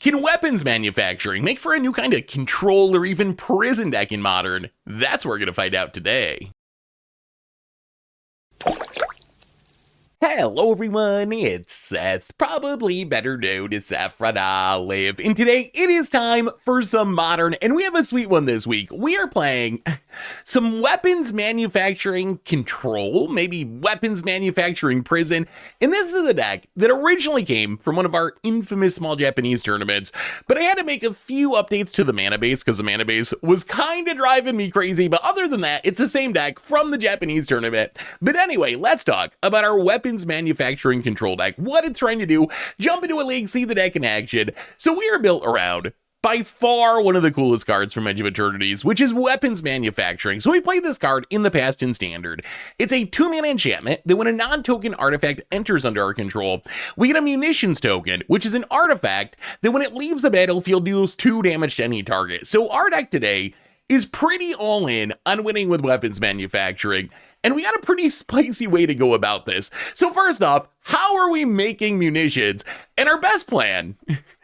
Can weapons manufacturing make for a new kind of control or even prison deck in Modern? That's what we're going to find out today. Hello everyone, it's Seth, probably better known as Saffron Olive, and today it is time for some Modern, and we have a sweet one this week. We are playing some weapons manufacturing control, maybe weapons manufacturing prison, and this is the deck that originally came from one of our infamous small Japanese tournaments, but I had to make a few updates to the mana base because the mana base was kind of driving me crazy, but other than that, it's the same deck from the Japanese tournament. But anyway, let's talk about our weapons manufacturing control deck, what it's trying to do, jump into a league, see the deck in action. So we are built around by far one of the coolest cards from Edge of Eternities, which is weapons manufacturing. So we played this card in the past in Standard. It's a 2-mana enchantment that when a non-token artifact enters under our control, we get a munitions token, which is an artifact that when it leaves the battlefield deals 2 damage to any target. So our deck today is pretty all in on winning with weapons manufacturing. And we got a pretty spicy way to go about this. So first off, how are we making munitions? And our best plan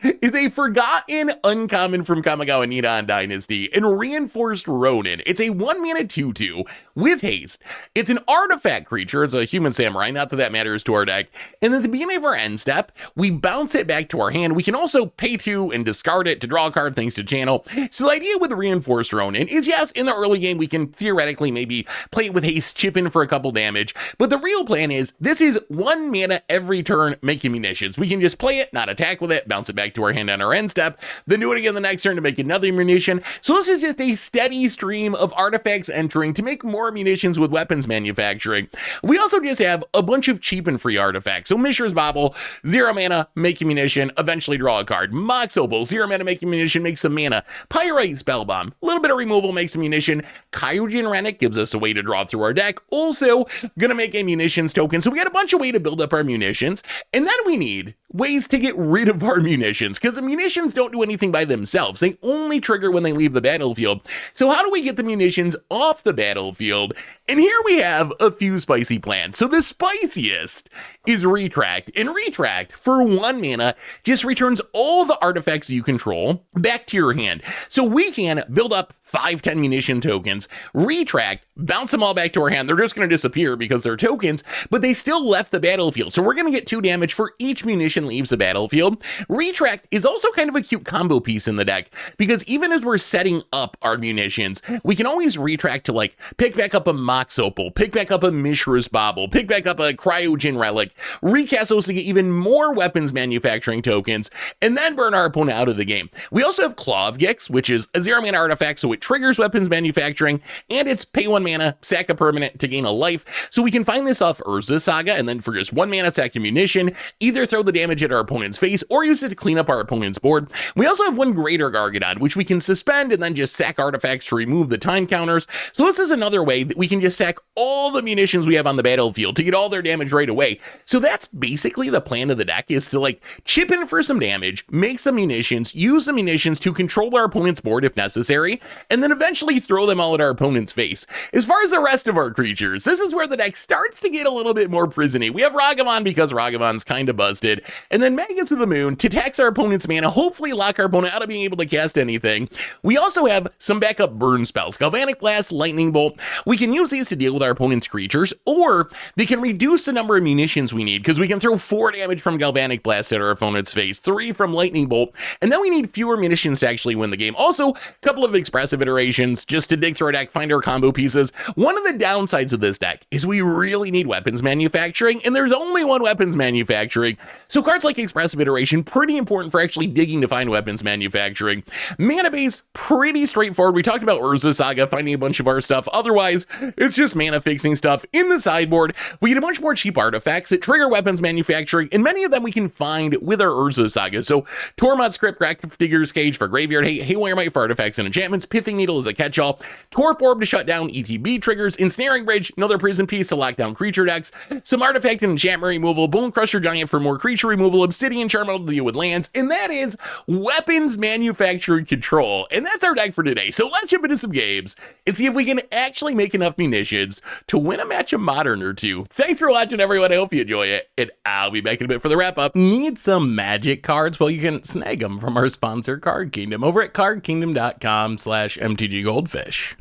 is a forgotten uncommon from Kamigawa Nidan Dynasty and Reinforced Ronin. It's a 1-mana 2/2 with haste. It's an artifact creature. It's a human samurai, not that that matters to our deck. And at the beginning of our end step, we bounce it back to our hand. We can also pay 2 and discard it to draw a card thanks to channel. So the idea with Reinforced Ronin is, yes, in the early game, we can theoretically maybe play it with haste, chip in for a couple damage. But the real plan is, this is 1 mana every turn making munitions. We can just play it, not attack with it, bounce it back to our hand on our end step, then do it again the next turn to make another munition. So this is just a steady stream of artifacts entering to make more munitions with weapons manufacturing. We also just have a bunch of cheap and free artifacts. So Mishra's Bauble, 0 mana, make a munition, eventually draw a card. Mox Opal, 0 mana, make a munition, make some mana. Pyrite Spellbomb, a little bit of removal, makes a munition. Kyojin Rennick gives us a way to draw through our deck. Also gonna make a munitions token. So we got a bunch of way to build up our munitions, and then we need ways to get rid of our munitions, because the munitions don't do anything by themselves. They only trigger when they leave the battlefield. So how do we get the munitions off the battlefield? And here we have a few spicy plans. So the spiciest is Retract. And Retract, for 1 mana, just returns all the artifacts you control back to your hand. So we can build up 5-10 munition tokens, Retract, bounce them all back to our hand. They're just going to disappear because they're tokens, but they still left the battlefield. So we're going to get 2 damage for each munition leaves the battlefield. Retract is also kind of a cute combo piece in the deck, because even as we're setting up our munitions, we can always retract to like pick back up a Mox Opal, pick back up a Mishra's Bauble, pick back up a Cryogen Relic, recast those to get even more weapons manufacturing tokens, and then burn our opponent out of the game. We also have Claw of Gix, which is a 0 mana artifact, so it triggers weapons manufacturing, and it's pay 1 mana, sack a permanent to gain a life. So we can find this off Urza Saga, and then for just 1 mana, sack a munition, either throw the damage at our opponent's face or use it to clean up our opponent's board. We also have 1 Greater Gargadon, which we can suspend and then just sack artifacts to remove the time counters. So this is another way that we can just sack all the munitions we have on the battlefield to get all their damage right away. So that's basically the plan of the deck, is to like chip in for some damage, make some munitions, use the munitions to control our opponent's board if necessary, and then eventually throw them all at our opponent's face. As far as the rest of our creatures, this is where the deck starts to get a little bit more prisony. We have Ragavan because Ragavan's kind of busted, and then Magus of the Moon to tax our opponent's mana, hopefully lock our opponent out of being able to cast anything. We also have some backup burn spells, Galvanic Blast, Lightning Bolt. We can use these to deal with our opponent's creatures, or they can reduce the number of munitions we need, because we can throw 4 damage from Galvanic Blast at our opponent's face, 3 from Lightning Bolt, and then we need fewer munitions to actually win the game. Also, a couple of expressive iterations just to dig through our deck, find our combo pieces. One of the downsides of this deck is we really need weapons manufacturing, and there's only 1 weapons manufacturing. So cards like Expressive Iteration, pretty important for actually digging to find weapons manufacturing. Mana base, pretty straightforward. We talked about Urza Saga, finding a bunch of our stuff. Otherwise, it's just mana fixing stuff. In the sideboard, we get a bunch more cheap artifacts that trigger weapons manufacturing, and many of them we can find with our Urza Saga. So Tormod Script, Digger's Cage for Graveyard, Haywire Might for artifacts and enchantments, Pithing Needle is a catch-all, Torp Orb to shut down ETB triggers, Ensnaring Bridge, another Prison Piece to lock down creature decks, some Artifact and Enchantment removal, Bone Crusher Giant for more creature removal, Obsidian Charm to deal with lands, and that is Weapons Manufacturing Control. And that's our deck for today. So let's jump into some games and see if we can actually make enough munitions to win a match of Modern or two. Thanks for watching, everyone. I hope you enjoy it, and I'll be back in a bit for the wrap up. Need some Magic cards? Well, you can snag them from our sponsor, Card Kingdom, over at cardkingdom.com/MTG Goldfish.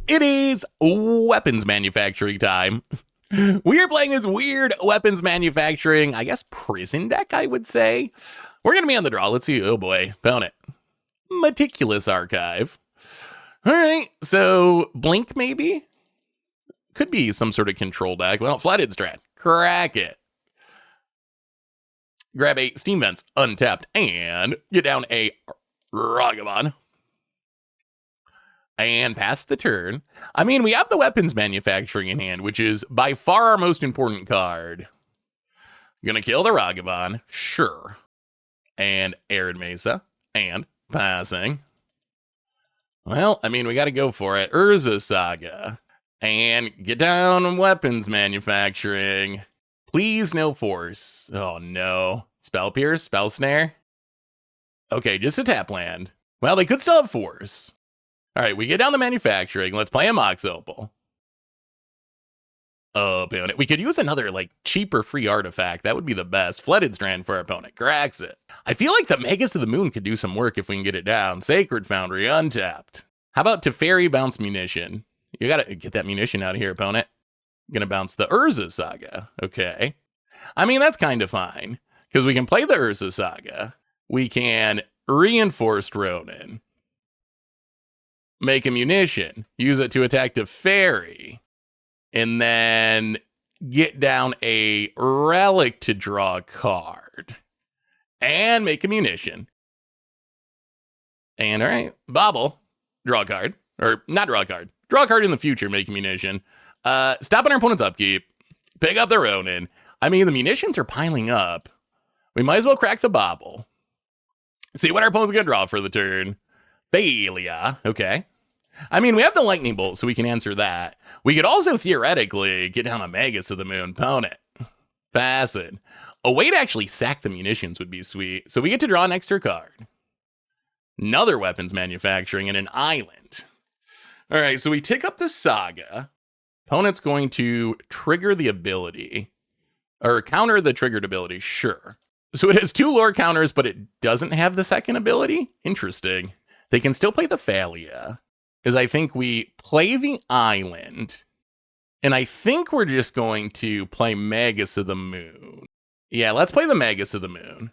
It is weapons manufacturing time. We are playing this weird weapons manufacturing, I guess, prison deck, I would say. We're going to be on the draw. Let's see. Oh boy, found it. Meticulous Archive. All right, so Blink maybe? Could be some sort of control deck. Well, Flooded Strand. Crack it. Grab a Steam Vents, untapped, and get down a Ragavan. And pass the turn. I mean, we have the weapons manufacturing in hand, which is by far our most important card. Gonna kill the Ragavan, sure. And Arid Mesa, and passing. Well, I mean, we gotta go for it. Urza Saga. And get down weapons manufacturing. Please no force. Oh no. Spell Pierce, Spell Snare. Okay, just a tap land. Well, they could still have force. All right, we get down the manufacturing. Let's play a Mox Opal. Oh, opponent. We could use another, like, cheaper free artifact. That would be the best. Flooded Strand for our opponent. Cracks it. I feel like the Magus of the Moon could do some work if we can get it down. Sacred Foundry, untapped. How about Teferi bounce munition? You gotta get that munition out of here, opponent. Gonna bounce the Urza Saga. Okay. I mean, that's kind of fine, because we can play the Urza Saga. We can Reinforced Ronin. Make a munition, use it to attack Teferi, and then get down a relic to draw a card, and make a munition. And all right, Bobble, draw a card, or not draw a card, draw a card in the future, make a munition. Stop on our opponent's upkeep, pick up the Ronin. I mean, the munitions are piling up. We might as well crack the Bobble. See what our opponent's gonna draw for the turn. Failure. Okay. I mean, we have the Lightning Bolt, so we can answer that. We could also theoretically get down a Magus of the Moon opponent. Pass it. A way to actually sack the munitions would be sweet. So we get to draw an extra card. Another weapons manufacturing and an island. All right, so we tick up the Saga. Opponent's going to trigger the ability. Or counter the triggered ability, sure. So it has 2 lore counters, but it doesn't have the second ability? Interesting. They can still play the Thalia, is I think we play the island, and I think we're just going to play Magus of the Moon. Yeah, let's play the Magus of the Moon.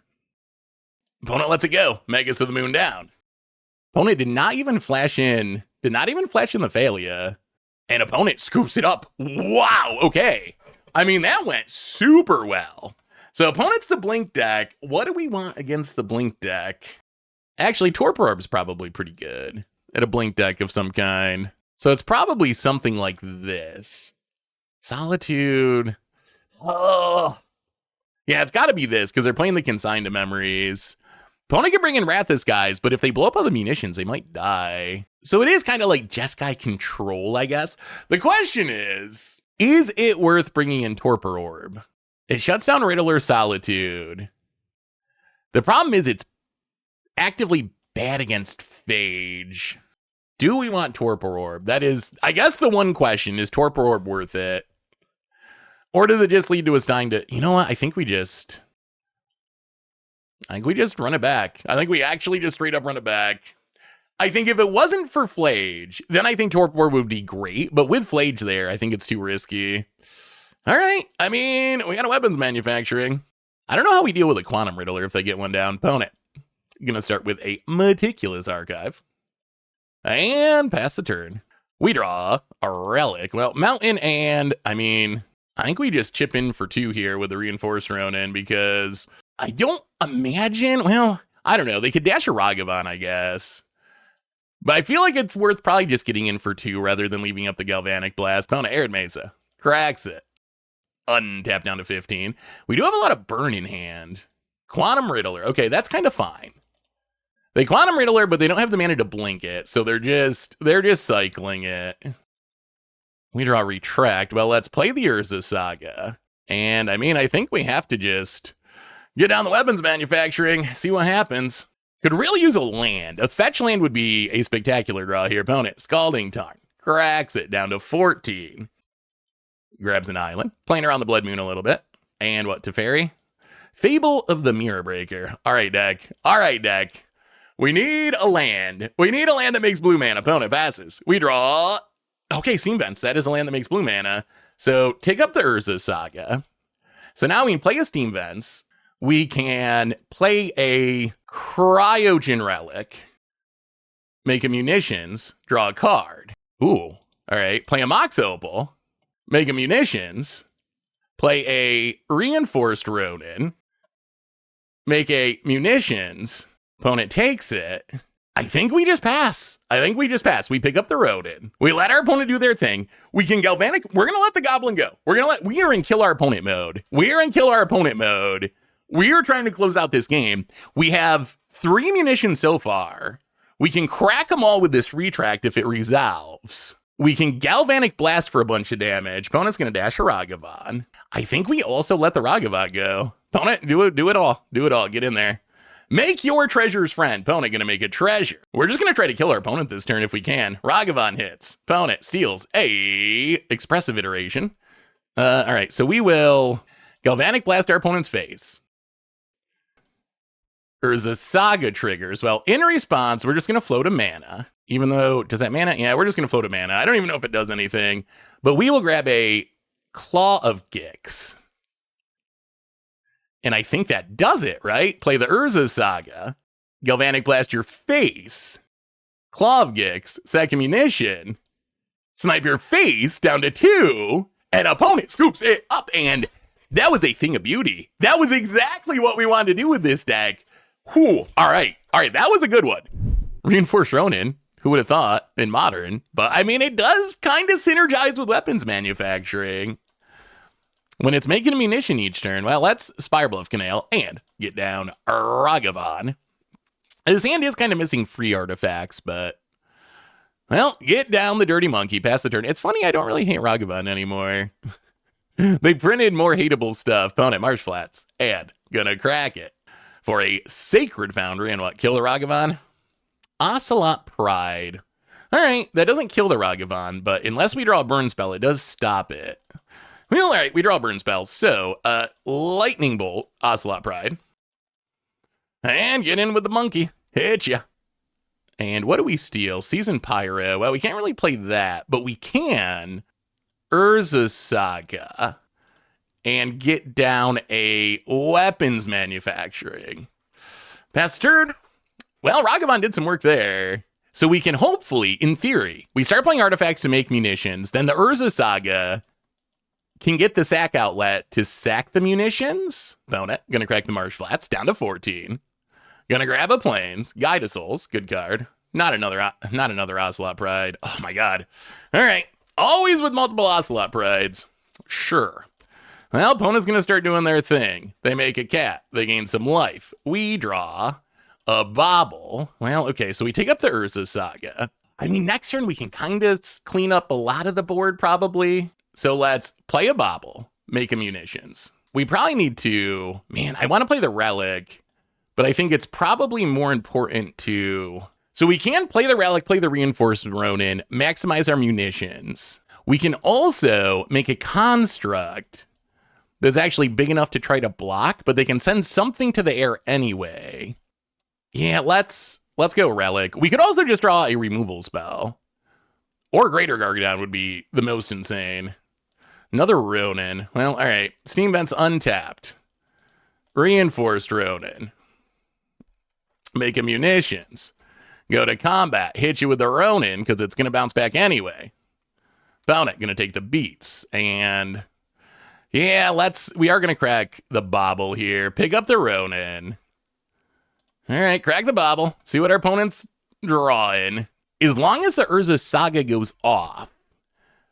Opponent lets it go. Magus of the Moon down. Opponent did not even flash in the Thalia, and opponent scoops it up. Wow, okay. I mean, that went super well. So opponent's the Blink deck. What do we want against the Blink deck? Actually, Torpor Orb's probably pretty good at a Blink deck of some kind. So it's probably something like this. Solitude. Oh. Yeah, it's got to be this, because they're playing the Consigned to Memories. Opponent can bring in Rathus guys, but if they blow up all the munitions, they might die. So it is kind of like Jeskai control, I guess. The question is it worth bringing in Torpor Orb? It shuts down Riddler Solitude. The problem is it's actively bad against Phage. Do we want Torpor Orb? That is, I guess, the one question. Is Torpor Orb worth it? Or does it just lead to us dying to, you know what? I think we just run it back. I think we actually just straight up run it back. I think if it wasn't for Phage, then I think Torpor Orb would be great. But with Phage there, I think it's too risky. All right. I mean, we got a weapons manufacturing. I don't know how we deal with a Quantum Riddler if they get one down. Opponent. Gonna start with a Meticulous Archive. And pass the turn. We draw a Relic. Well, Mountain, and I mean, I think we just chip in for 2 here with the Reinforced Ronin, because I don't imagine, well, I don't know. They could dash a Ragavan, I guess. But I feel like it's worth probably just getting in for 2 rather than leaving up the Galvanic Blast. Opponent, Arid Mesa. Cracks it. Untap down to 15. We do have a lot of burn in hand. Quantum Riddler. Okay, that's kind of fine. They Quantum Riddler, but they don't have the mana to blink it, so they're just cycling it. We draw Retract. Well, let's play the Urza Saga. And I mean, I think we have to just get down the weapons manufacturing, see what happens. Could really use a land. A fetch land would be a spectacular draw here. Opponent, Scalding Tarn, cracks it down to 14. Grabs an island, playing around the Blood Moon a little bit. And what, Teferi? Fable of the Mirror Breaker. All right, deck. All right, deck. We need a land. We need a land that makes blue mana. Opponent passes. We draw. Okay, Steam Vents. That is a land that makes blue mana. So take up the Urza Saga. So now we can play a Steam Vents. We can play a Cryogen Relic. Make a Munitions. Draw a card. Ooh. All right. Play a Mox Opal. Make a Munitions. Play a Reinforced Ronin. Make a Munitions. Opponent takes it. I think we just pass. We pick up the Rodin. We let our opponent do their thing. We can Galvanic. We're going to let the Goblin go. We are in kill our opponent mode. We are trying to close out this game. We have 3 munitions so far. We can crack them all with this Retract if it resolves. We can Galvanic Blast for a bunch of damage. Opponent's going to dash a Ragavan. I think we also let the Ragavan go. Opponent, do it all. Get in there. Make your treasure's friend. Opponent going to make a treasure. We're just going to try to kill our opponent this turn if we can. Ragavan hits. Opponent steals a expressive iteration. All right, so we will Galvanic Blast our opponent's face. Urza Saga triggers. Well, in response, we're just going to float a mana. Even though, does that mana? Yeah, we're just going to float a mana. I don't even know if it does anything. But we will grab a Claw of Gix. And I think that does it, right? Play the Urza Saga. Galvanic Blast your face. Claw of Gix. Second munition. Snipe your face down to 2. And opponent scoops it up. And that was a thing of beauty. That was exactly what we wanted to do with this deck. Whew. All right. That was a good one. Reinforced Ronin. Who would have thought in Modern? But I mean, it does kind of synergize with weapons manufacturing. When it's making a munition each turn, well, let's Spirebluff Canal and get down Ragavan. This hand is kind of missing free artifacts, but, well, get down the Dirty Monkey, pass the turn. It's funny, I don't really hate Ragavan anymore. They printed more hateable stuff. Opponent, Marsh Flats, and gonna crack it for a Sacred Foundry. And what, kill the Ragavan? Ocelot Pride. All right, that doesn't kill the Ragavan, but unless we draw a burn spell, it does stop it. Well, all right, we draw a burn spell. So, Lightning Bolt, Ocelot Pride. And get in with the monkey. Hit ya. And what do we steal? Seasoned Pyro. Well, we can't really play that, but we can Urza Saga and get down a weapons manufacturing. Pass turn. Well, Ragavan did some work there. So we can hopefully, in theory, we start playing artifacts to make munitions, then the Urza Saga can get the sack outlet to sack the munitions. Opponent, gonna crack the Marsh Flats down to 14. Gonna grab a Plains, Guide of Souls, good card. Not another Ocelot Pride. Oh my god. All right, always with multiple Ocelot Prides. Sure. Well, opponent's gonna start doing their thing. They make a cat, they gain some life. We draw a Bobble. Well, okay, so we take up the Urza Saga. I mean, next turn we can kind of clean up a lot of the board, probably. So let's play a Bobble, make a munitions. We probably need to, man, I want to play the Relic, but I think it's probably more important to, so we can play the Relic, play the Reinforced Ronin, maximize our munitions. We can also make a construct that's actually big enough to try to block, but they can send something to the air anyway. Yeah, let's go Relic. We could also just draw a removal spell. Or Greater Gargadon would be the most insane. Another Ronin. Well, all right. Steam Vents untapped. Reinforced Ronin. Make a munitions. Go to combat. Hit you with the Ronin because it's going to bounce back anyway. Opponent going to take the beats. And yeah, we are going to crack the Bobble here. Pick up the Ronin. All right, crack the Bobble. See what our opponent's drawing. As long as the Urza Saga goes off,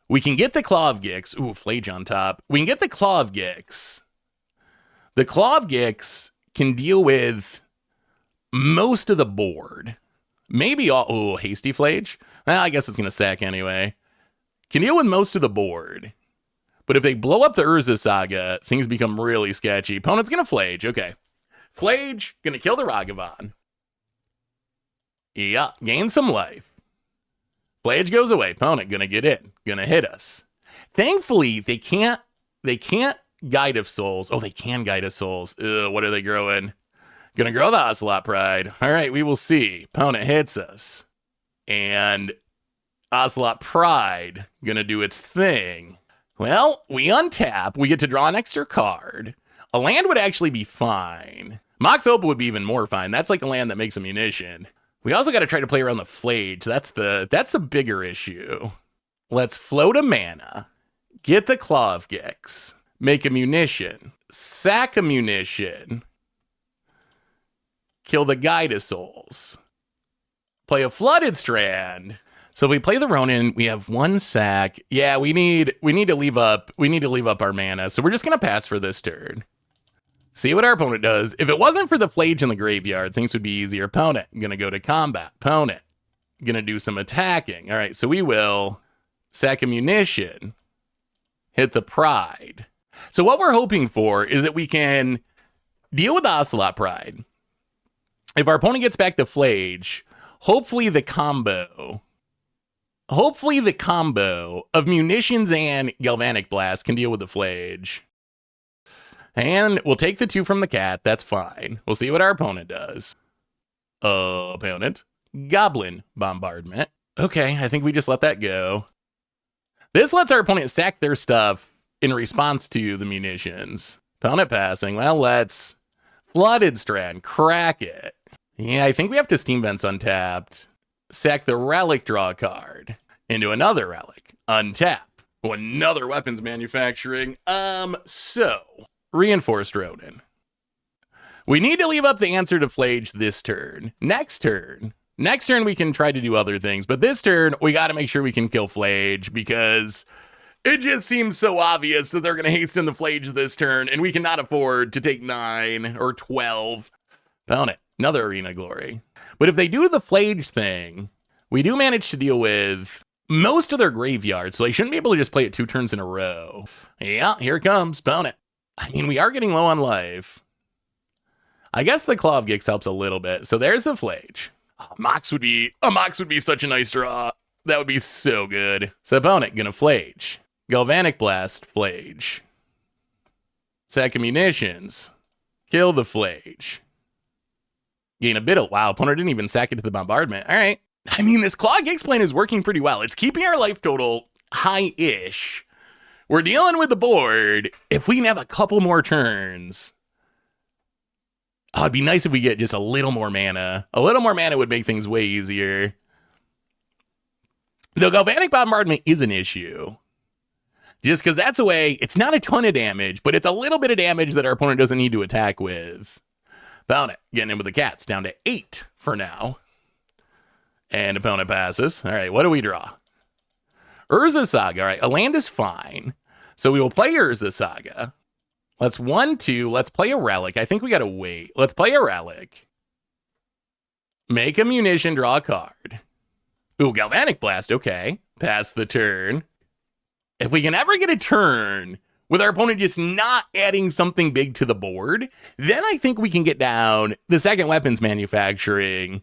we can get the Claw of Gix. Ooh, Flage on top. We can get the Claw of Gix. The Claw of Gix can deal with most of the board. Maybe all... Ooh, Hasty Flage? Well, I guess it's going to sack anyway. can deal with most of the board. But if they blow up the Urza Saga, things become really sketchy. Opponent's gonna Flage, okay. Flage, gonna kill the Ragavan. Yeah, gain some life. Flage goes away. Opponent gonna get in, gonna hit us. Thankfully, they can't Guide of Souls. Oh, they can Guide of Souls. Ugh, what are they growing? Gonna grow the Ocelot Pride. All right, we will see. Opponent hits us. And Ocelot Pride gonna do its thing. Well, we untap. We get to draw an extra card. A land would actually be fine. Mox Opal would be even more fine. That's like a land that makes a munition. We also got to try to play around the Flage. That's the bigger issue. Let's float a mana. Get the Claw of Gix. Make a munition. Sack a munition. Kill the Guide of Souls. Play a Flooded Strand. So if we play the Ronin, we have one sack. Yeah, we need to leave up our mana. So we're just gonna pass for this turn. See what our opponent does. If it wasn't for the Flage in the graveyard, things would be easier. Opponent gonna go to combat. Opponent gonna do some attacking. All right, so we will sack a munition, hit the Pride. So what we're hoping for is that we can deal with the Ocelot Pride. If our opponent gets back to Flage, hopefully the combo of munitions and Galvanic Blast can deal with the Flage. And we'll take the 2 from the cat. That's fine. We'll see what our opponent does. Opponent. Goblin Bombardment. Okay, I think we just let that go. This lets our opponent sack their stuff in response to the munitions. Opponent passing. Well, let's Flooded Strand. Crack it. Yeah, I think we have to Steam Vents untapped. Sack the Relic, draw a card. Into another Relic. Untap. Oh, another weapons manufacturing. So... Reinforced Ronin. We need to leave up the answer to Flage this turn. Next turn we can try to do other things, but this turn we got to make sure we can kill Flage because it just seems so obvious that they're going to hasten the Flage this turn, and we cannot afford to take 9 or 12. Opponent, another Arena Glory. But if they do the Flage thing, we do manage to deal with most of their graveyard, so they shouldn't be able to just play it 2 turns in a row. Yeah, here it comes. Opponent. I mean, we are getting low on life. I guess the Claw of Gix helps a little bit. So there's the Flage. A Mox would be such a nice draw. That would be so good. So opponent gonna Flage. Galvanic Blast, Flage. Sack of munitions. Kill the Flage. Gain a bit of... Wow, opponent didn't even sack it to the bombardment. All right. I mean, this Claw of Gix plan is working pretty well. It's keeping our life total high-ish. We're dealing with the board. If we can have a couple more turns. Oh, it'd be nice if we get just a little more mana. A little more mana would make things way easier. The Galvanic Bombardment is an issue. Just because that's a way, it's not a ton of damage, but it's a little bit of damage that our opponent doesn't need to attack with. Opponent getting in with the cats, down to 8 for now. And opponent passes. All right, what do we draw? Urza Saga. All right, a land is fine. So we will play Urza Saga. Let's 1-2. Let's play a Relic. I think we got to wait. Let's play a Relic. Make a munition, draw a card. Ooh, Galvanic Blast. Okay. Pass the turn. If we can ever get a turn with our opponent just not adding something big to the board, then I think we can get down the second weapons manufacturing,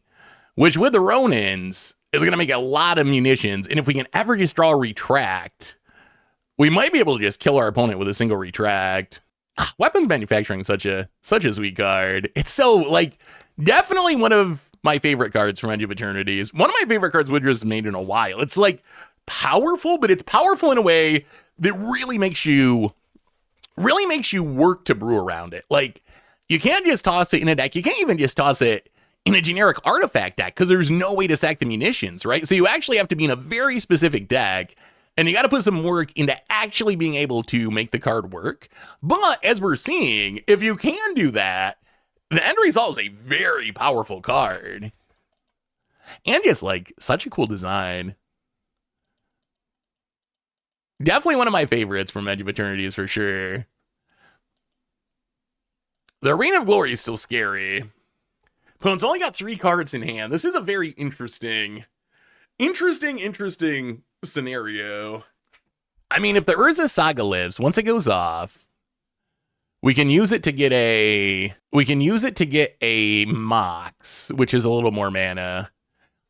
which with the Ronins is going to make a lot of munitions. And if we can ever just draw a Retract, we might be able to just kill our opponent with a single Retract. Weapons manufacturing, such a sweet card. It's so, like, definitely one of my favorite cards from Edge of Eternities. One of my favorite cards Widger's made in a while. It's, like, powerful, but it's powerful in a way that really makes you work to brew around it. Like, you can't just toss it in a deck. You can't even just toss it in a generic artifact deck because there's no way to sack the munitions, right? So you actually have to be in a very specific deck. And you got to put some work into actually being able to make the card work. But as we're seeing, if you can do that, the end result is a very powerful card. And just like such a cool design. Definitely one of my favorites from Edge of Eternities for sure. The Arena of Glory is still scary. Opponent's only got 3 cards in hand. This is a very interesting scenario. I mean, if the Urza Saga lives, once it goes off, we can use it to get a Mox, which is a little more mana.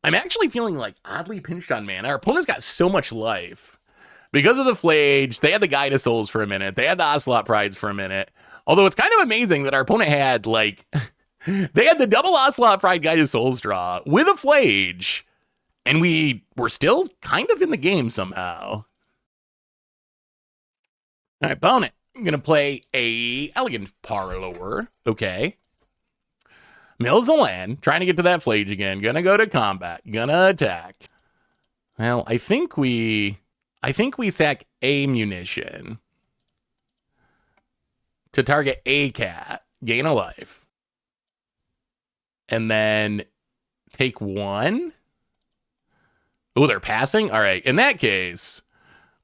I'm actually feeling like oddly pinched on mana. Our opponent's got so much life. Because of the Flage, they had the Guide of Souls for a minute. They had the Ocelot Prides for a minute. Although it's kind of amazing that our opponent had, like, they had the double Ocelot Pride Guide of Souls draw with a Flage. And we were still kind of in the game somehow. All right, opponent. I'm going to play a Elegant Parlor. Okay. Mills a land, trying to get to that Flage again. Gonna go to combat. Gonna attack. Well, I think we sack a munition to target a cat, gain a life, and then take one. Oh, they're passing? All right. In that case,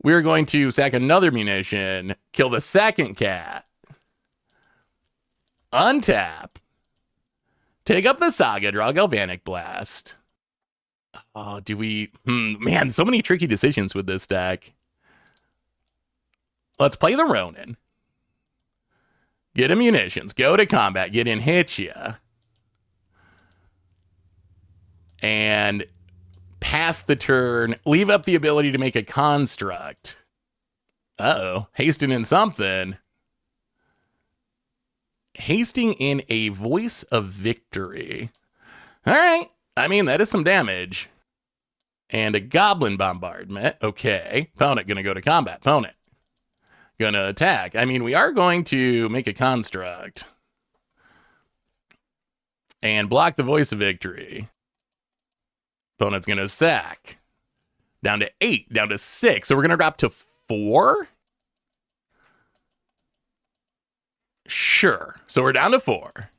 we're going to sack another munition, kill the second cat, untap, take up the Saga, draw Galvanic Blast. Oh, do we... man, so many tricky decisions with this deck. Let's play the Ronin. Get him munitions. Go to combat. Get in, hit ya. And pass the turn. Leave up the ability to make a construct. Uh-oh. Hasting in something. Hasting in a Voice of Victory. All right. I mean, that is some damage. And a Goblin Bombardment. Okay. Opponent gonna go to combat. Opponent gonna attack. I mean, we are going to make a construct. And block the Voice of Victory. Opponent's gonna sack. Down to 8. Down to 6. So we're gonna drop to 4? Sure. So we're down to 4.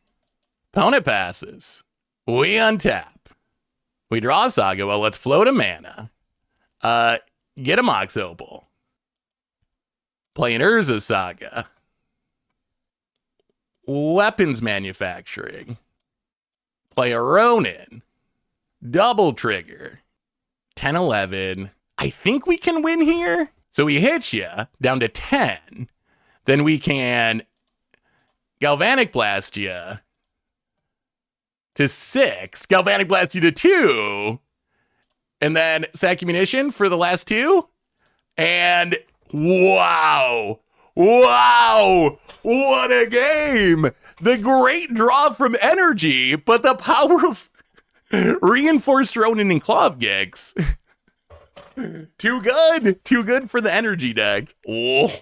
Opponent passes. We untap. We draw a Saga. Well, let's float a mana. Get a Mox Opal. Play an Urza Saga. Weapons manufacturing. Play a Ronin. Double trigger. 10-11. I think we can win here. So we hit you down to 10. Then we can Galvanic Blast you to 6. Galvanic Blast you to 2. And then sack munition for the last 2. And wow. Wow. What a game. The great draw from energy, but the power of reinforced Ronin and Cloth Gex. Too good. Too good for the energy deck. Oh.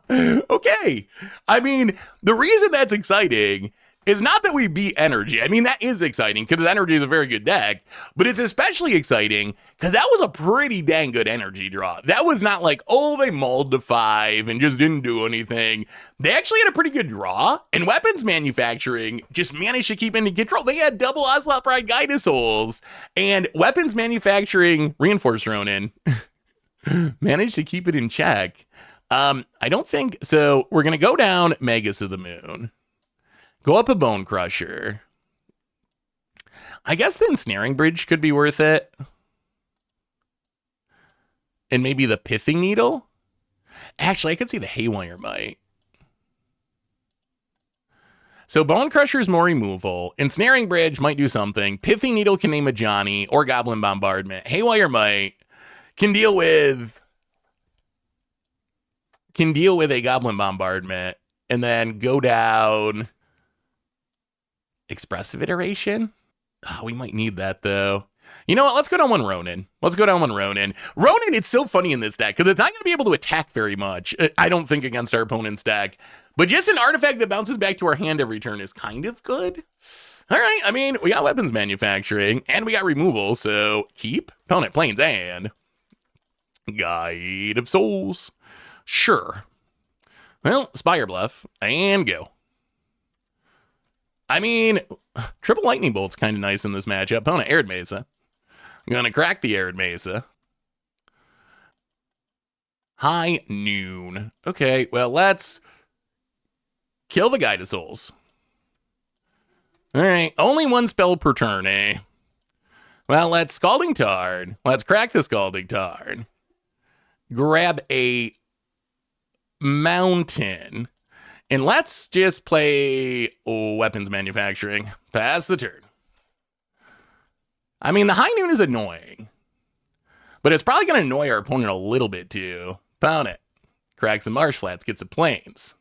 Okay. I mean, the reason that's exciting is not that we beat energy. I mean, that is exciting because energy is a very good deck, but it's especially exciting because that was a pretty dang good energy draw. That was not like, oh, they mulled to 5 and just didn't do anything. They actually had a pretty good draw, and weapons manufacturing just managed to keep into control. They had double Ocelot Pride Guide of Souls, and weapons manufacturing Reinforced Ronin managed to keep it in check. I don't think so. We're gonna go down Magus of the Moon. Go up a Bone Crusher. I guess the Ensnaring Bridge could be worth it. And maybe the Pithing Needle. Actually, I could see the Haywire Might. So Bone Crusher is more removal. Ensnaring Bridge might do something. Pithing Needle can name a Johnny or Goblin Bombardment. Haywire Might can deal with a Goblin Bombardment and then go down Expressive Iteration. Oh, we might need that though. You know what? Let's go down one Ronin. Ronin, it's so funny in this deck because it's not going to be able to attack very much, I don't think, against our opponent's deck. But just an artifact that bounces back to our hand every turn is kind of good. All right. I mean, we got weapons manufacturing and we got removal. So keep opponent planes and Guide of Souls. Sure. Well, Spire Bluff and go. I mean, triple Lightning Bolt's kind of nice in this matchup. Opponent, Arid Mesa. I'm going to crack the Arid Mesa. High Noon. Okay, well, let's kill the Guide of Souls. All right, only one spell per turn, eh? Well, let's Scalding Tarn. Let's crack the Scalding Tarn. grab a mountain, and let's just play weapons manufacturing. Pass the turn. I mean, the high noon is annoying, but it's probably going to annoy our opponent a little bit too. Pound it. Cracks the marsh flats, gets the plains.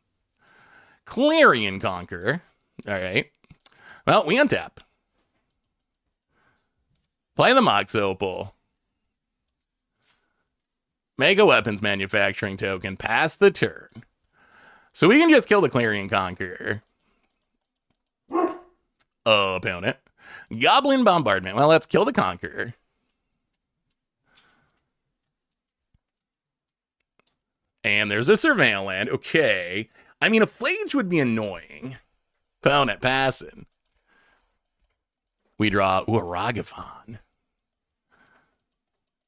Clarion Conqueror. All right. Well, we untap. Play the Mox Opal. Make a weapons manufacturing token. Pass the turn. So we can just kill the Clarion Conqueror. Oh, opponent. Goblin Bombardment. Well, let's kill the Conqueror. And there's a Surveil Land. Okay. I mean, a Flage would be annoying. Opponent passing. We draw a Ragavan.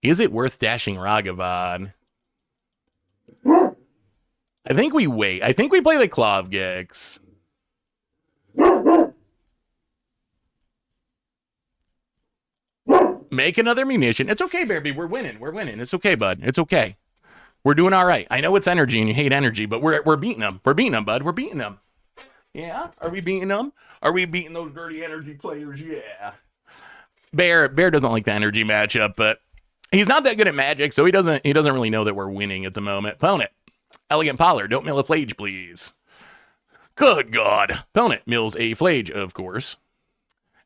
Is it worth dashing Ragavan? I think we wait. I think we play the Klovgix. Make another munition. It's okay, Bearby. We're winning. We're winning. It's okay, bud. It's okay. We're doing all right. I know it's energy and you hate energy, but we're beating them. We're beating them, bud. We're beating them. Yeah? Are we beating them? Are we beating those dirty energy players? Yeah. Bear doesn't like the energy matchup, but he's not that good at Magic, so he doesn't really know that we're winning at the moment. Opponent. Elegant Pollard. Don't mill a Flage, please. Good God. Opponent mills a Flage, of course.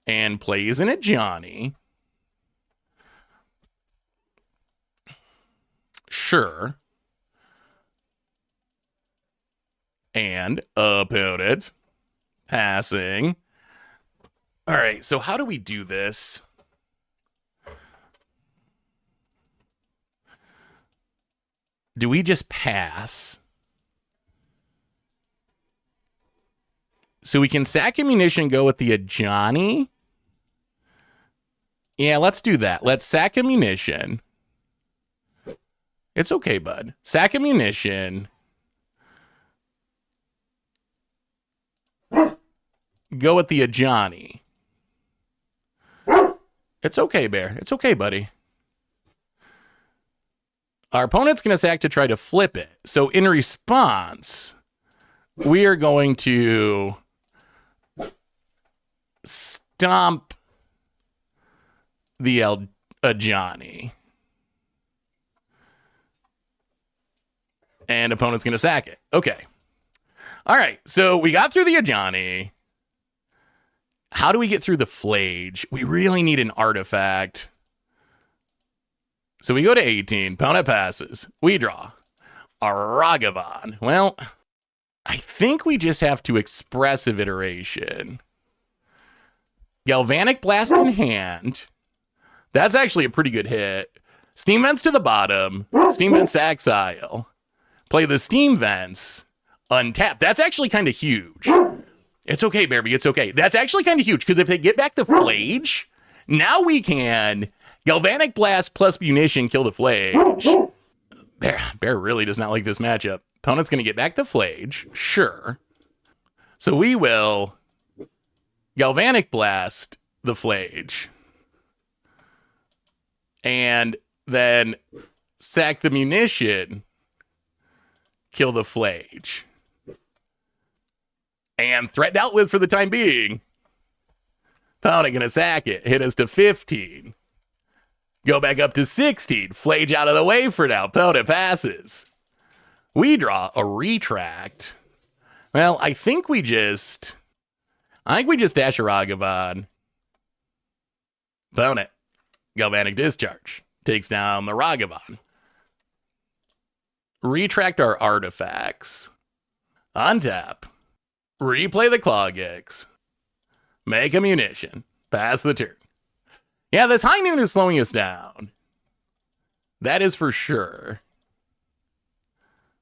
And plays in a Johnny. Sure. And opponent passing. All right, so how do we do this? Do we just pass? So we can sack ammunition, go with the Ajani. Yeah, let's do that. Let's sack ammunition. It's okay, bud. Sack ammunition. Go with the Ajani. It's okay, Bear. It's okay, buddy. Our opponent's going to sack to try to flip it. So in response, we are going to stomp the Ajani. And opponent's going to sack it. Okay. All right. So we got through the Ajani. How do we get through the Flage? We really need an artifact. So we go to 18. Opponent passes. We draw a Ragavan. Well, I think we just have to expressive iteration. Galvanic Blast in hand. That's actually a pretty good hit. Steam Vents to the bottom. Steam Vents to exile. Play the Steam Vents. Untap. That's actually kind of huge. It's okay, Bearby. It's okay. That's actually kind of huge, because if they get back the Flage, now we can Galvanic Blast plus munition kill the Flage. Bear really does not like this matchup. Opponent's going to get back the Flage. Sure. So we will Galvanic Blast the Flage. And then sack the munition. Kill the Flage. And threat dealt with for the time being. Opponent gonna sack it. Hit us to 15. Go back up to 16. Flage out of the way for now. Opponent passes. We draw a retract. Well, I think we just dash a Ragavan. Opponent. Galvanic Discharge. Takes down the Ragavan. Retract our artifacts. Untap. Replay the Klovgix. Make a munition. Pass the turn. Yeah, this high noon is slowing us down. That is for sure.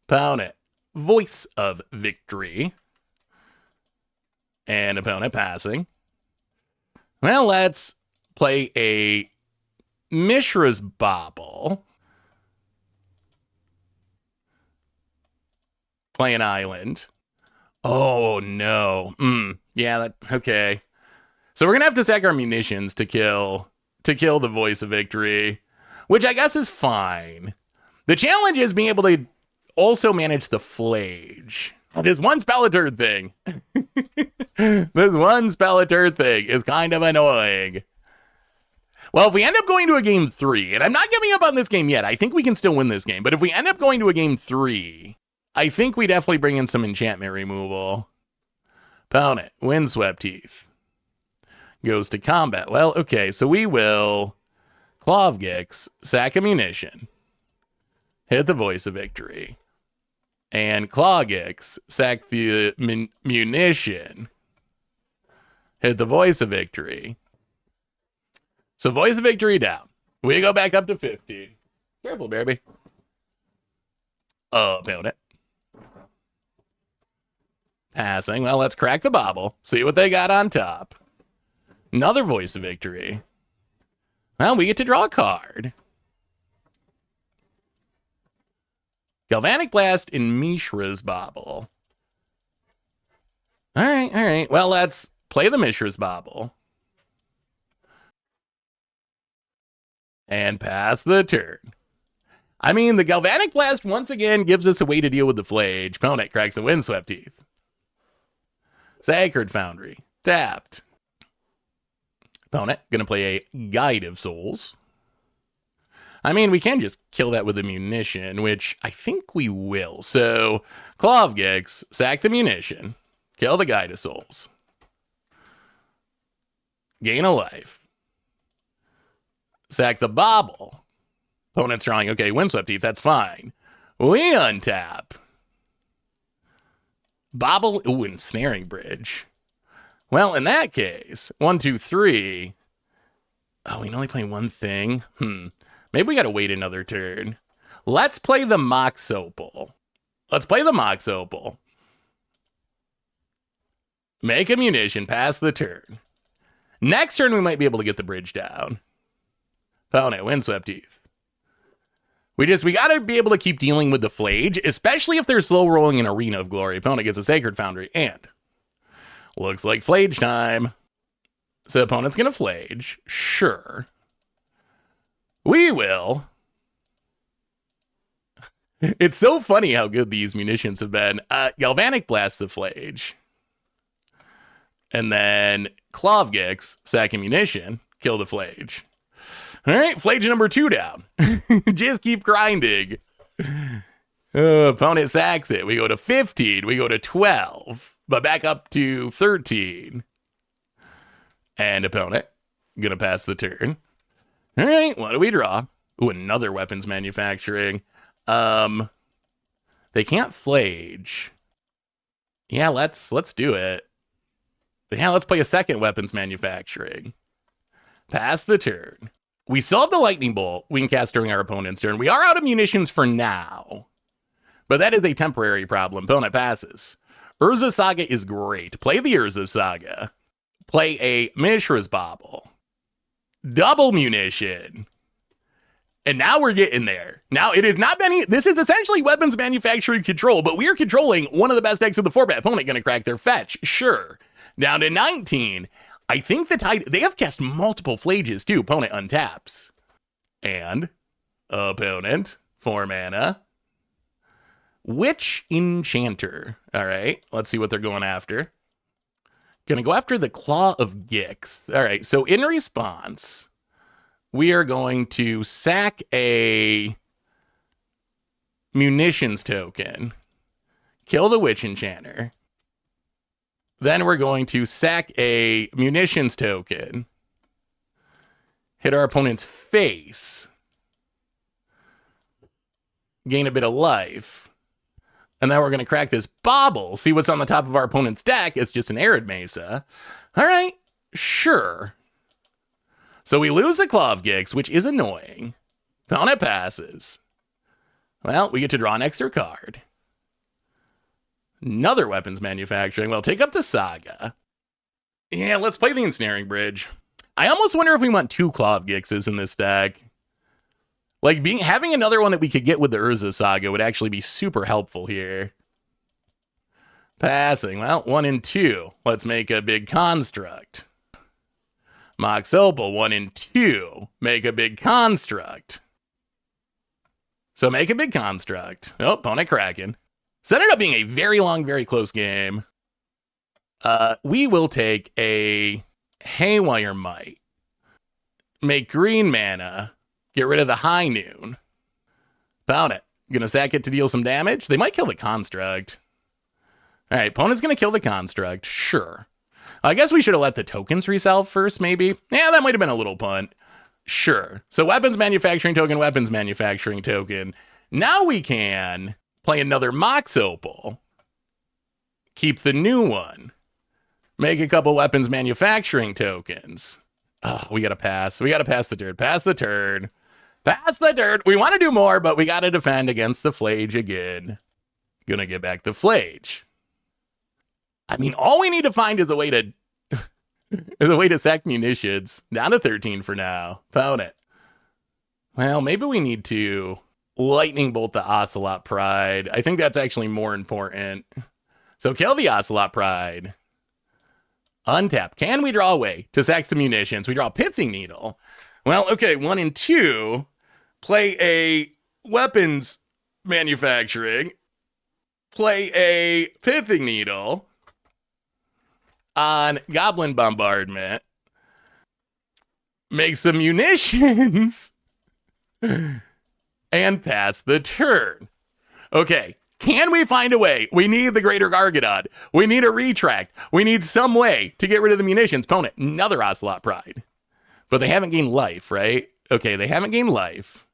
Opponent. Voice of Victory. And opponent passing. Well, let's play a Mishra's Bauble. Play an island. Oh, no. Yeah, okay. So we're going to have to sack our munitions to kill the Voice of Victory, which I guess is fine. The challenge is being able to also manage the Flage. This one spell a turn thing. This one spell a turn thing is kind of annoying. Well, if we end up going to a game 3, and I'm not giving up on this game yet, I think we can still win this game, but if we end up going to a game 3, I think we definitely bring in some enchantment removal. Opponent, Windswept Teeth. Goes to combat. Well, okay, so we will Claw of Gix, sack a munition, hit the Voice of Victory, and Claw of Gix, sack the munition, hit the Voice of Victory. So Voice of Victory down. We go back up to 15. Careful, baby. Opponent. Passing. Well, let's crack the bauble. See what they got on top. Another Voice of Victory. Well, we get to draw a card. Galvanic Blast in Mishra's Bauble. All right. Well, let's play the Mishra's Bauble. And pass the turn. I mean, the Galvanic Blast once again gives us a way to deal with the Flage. Opponent cracks a Windswept Teeth. Sacred Foundry. Tapped. Opponent gonna play a Guide of Souls. I mean, we can just kill that with a munition, which I think we will. So, Claw of Gix, sack the munition, kill the Guide of Souls. Gain a life. Sack the Bauble. Opponent's drawing, okay, Windswept Teeth, that's fine. We untap. Bauble, ooh, Ensnaring Bridge. Well, in that case, 1, 2, 3. Oh, we can only play one thing? Maybe we gotta wait another turn. Let's play the Mox Opal. Make a munition, pass the turn. Next turn, we might be able to get the bridge down. Opponent, Windswept Teeth. We gotta be able to keep dealing with the Flage, especially if they're slow rolling an Arena of Glory. Opponent gets a Sacred Foundry, and looks like Flage time. So opponent's gonna Flage. Sure. We will. It's so funny how good these munitions have been. Galvanic Blast the Flage. And then Claw of Gix, sack a munition, kill the Flage. All right, Flage number 2 down. Just keep grinding. Opponent sacks it. We go to 15. We go to 12. But back up to 13. And opponent gonna pass the turn. All right, what do we draw? Ooh, another weapons manufacturing. They can't Flage. Yeah, let's do it. Yeah, let's play a second weapons manufacturing. Pass the turn. We still have the Lightning Bolt we can cast during our opponent's turn. We are out of munitions for now, but that is a temporary problem. Opponent passes. Urza Saga is great. Play the Urza Saga. Play a Mishra's Bauble. Double munition. And now we're getting there. Now, it is not many. This is essentially weapons manufacturing control, but we are controlling one of the best decks of the format. Opponent going to crack their fetch. Sure. Down to 19. I think the Tide, they have cast multiple Flages too. Opponent untaps. And opponent, 4 mana. Witch Enchanter. All right, let's see what they're going after. Gonna go after the Claw of Gix. All right, so in response, we are going to sack a munitions token, kill the Witch Enchanter. Then we're going to sack a munitions token, hit our opponent's face, gain a bit of life, and then we're going to crack this Bauble, see what's on the top of our opponent's deck. It's just an Arid Mesa. All right, sure. So we lose the Claw of Gix, which is annoying. Opponent passes. Well, we get to draw an extra card. Another weapons manufacturing. Well, take up the Saga. Yeah, let's play the Ensnaring Bridge. I almost wonder if we want 2 Claw of Gixes in this deck. Like, having another one that we could get with the Urza Saga would actually be super helpful here. Passing. Well, 1 and 2. Let's make a big construct. Mox Opal, 1 and 2. Make a big construct. So make a big construct. Oh, opponent cracking. So it ended up being a very long, very close game. We will take a Haywire Might. Make green mana. Get rid of the High Noon. Found it. Gonna sack it to deal some damage. They might kill the construct. All right, opponent's gonna kill the construct. Sure. I guess we should have let the tokens resell first, maybe. Yeah, that might have been a little punt. Sure. So weapons manufacturing token, weapons manufacturing token. Now we can play another Mox Opal. Keep the new one. Make a couple weapons manufacturing tokens. Oh, we gotta pass. We gotta pass the turn. Pass the turn. Pass the turn. We want to do more, but we gotta defend against the Flage again. Gonna get back the Flage. I mean, all we need to find is a way to sack munitions. Down to 13 for now. Found it. Well, maybe we need to lightning bolt the Ocelot Pride. I think that's actually more important. So kill the Ocelot Pride. Untap. Can we draw a way to sack some munitions? We draw a Pithing Needle. Well, okay, 1 and 2. Play a weapons manufacturing. Play a Pithing Needle. On Goblin Bombardment. Make some munitions. And pass the turn. Okay. Can we find a way? We need the Greater Gargadon. We need a retract. We need some way to get rid of the munitions. Opponent, another Ocelot Pride. But they haven't gained life, right? Okay, they haven't gained life.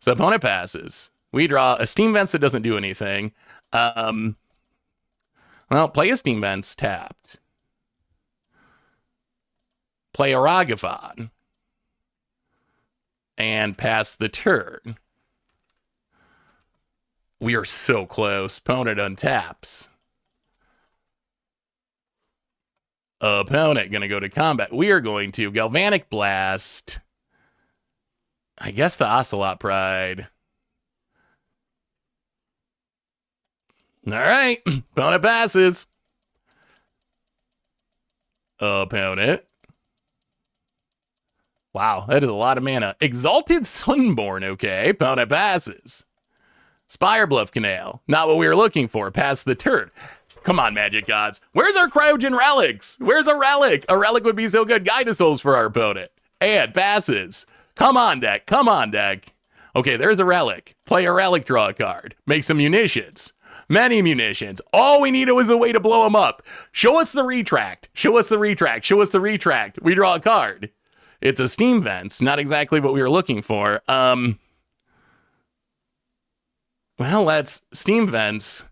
So opponent passes. We draw a Steam Vents that doesn't do anything. Well, play a Steam Vents tapped. Play a Ragavan. And pass the turn. We are so close. Opponent untaps. Opponent gonna go to combat. We are going to Galvanic Blast. I guess the Ocelot Pride. All right. Opponent passes. Opponent. Wow, that is a lot of mana. Exalted Sunborn, okay. Opponent passes. Spire Bluff Canal. Not what we were looking for. Pass the turn. Come on, Magic Gods. Where's our Cryogen Relics? Where's a relic? A relic would be so good. Guide Souls for our opponent. And passes. Come on, deck. Come on, deck. Okay, there's a relic. Play a relic, draw a card. Make some munitions. Many munitions. All we needed was a way to blow them up. Show us the retract. Show us the retract. Show us the retract. We draw a card. It's a Steam Vents. Not exactly what we were looking for. Well, let's Steam Vents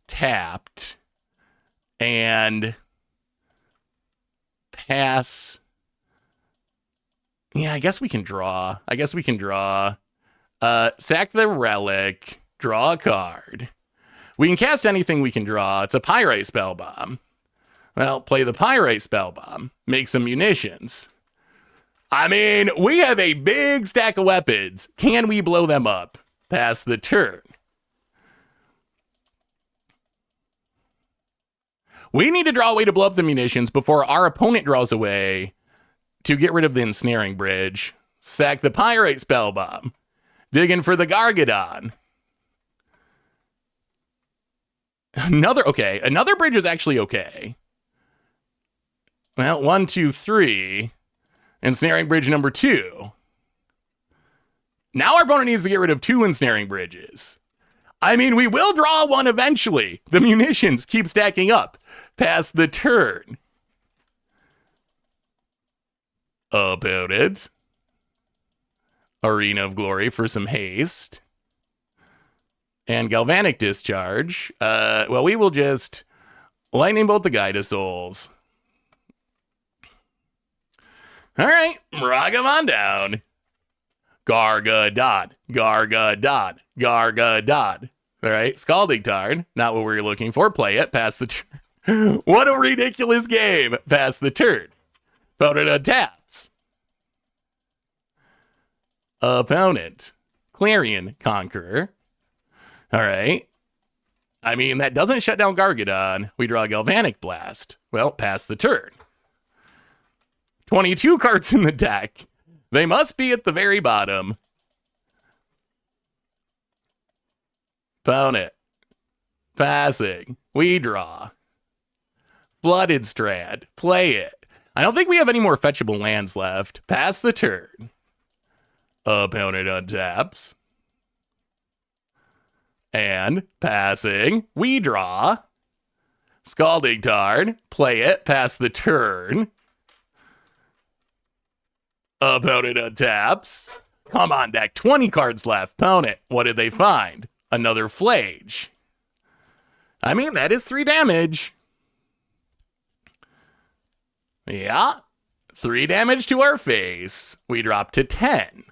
tapped and pass. Yeah, I guess we can draw. Sack the relic, draw a card. We can cast anything we can draw. It's a Pyrite Spellbomb. Well, play the Pyrite Spellbomb. Make some munitions. I mean, we have a big stack of weapons. Can we blow them up? Pass the turn. We need to draw a way to blow up the munitions before our opponent draws a way to get rid of the Ensnaring Bridge. Sack the Pyrite Spellbomb. Digging for the Gargadon. Another bridge is actually okay. Well, 1, 2, 3. Ensnaring Bridge number 2. Now our opponent needs to get rid of 2 Ensnaring Bridges. I mean, we will draw one eventually. The munitions keep stacking up. Pass the turn. Opponent. Arena of Glory for some haste. And Galvanic Discharge. Well, we will just Lightning Bolt the Guide Souls. All right, Ragavan down. Gargadon. All right, Scalding Tarn. Not what we were looking for. Play it. Pass the turn. What a ridiculous game. Pass the turn. Opponent untaps. Opponent. Clarion Conqueror. All right. I mean, that doesn't shut down Gargadon. We draw a Galvanic Blast. Well, pass the turn. 22 cards in the deck. They must be at the very bottom. Opponent. Passing. We draw. Flooded Strand. Play it. I don't think we have any more fetchable lands left. Pass the turn. Opponent untaps. And passing. We draw. Scalding Tarn. Play it. Pass the turn. Opponent untaps. Come on, deck. 20 cards left. Opponent. What did they find? Another Flage. I mean, that is 3 damage. Yeah. 3 damage to our face. We drop to 10.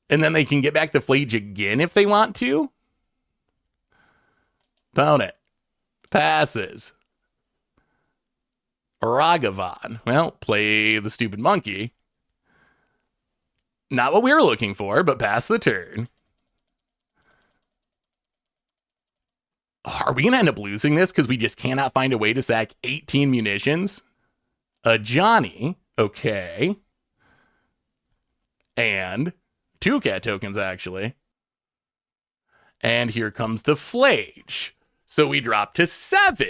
And then they can get back the Flage again if they want to. Opponent. Passes. Ragavan. Well, play the stupid monkey. Not what we were looking for, but pass the turn. Are we going to end up losing this because we just cannot find a way to sack 18 munitions? A Johnny. Okay. And 2 cat tokens, actually. And here comes the Flage. So we drop to 7.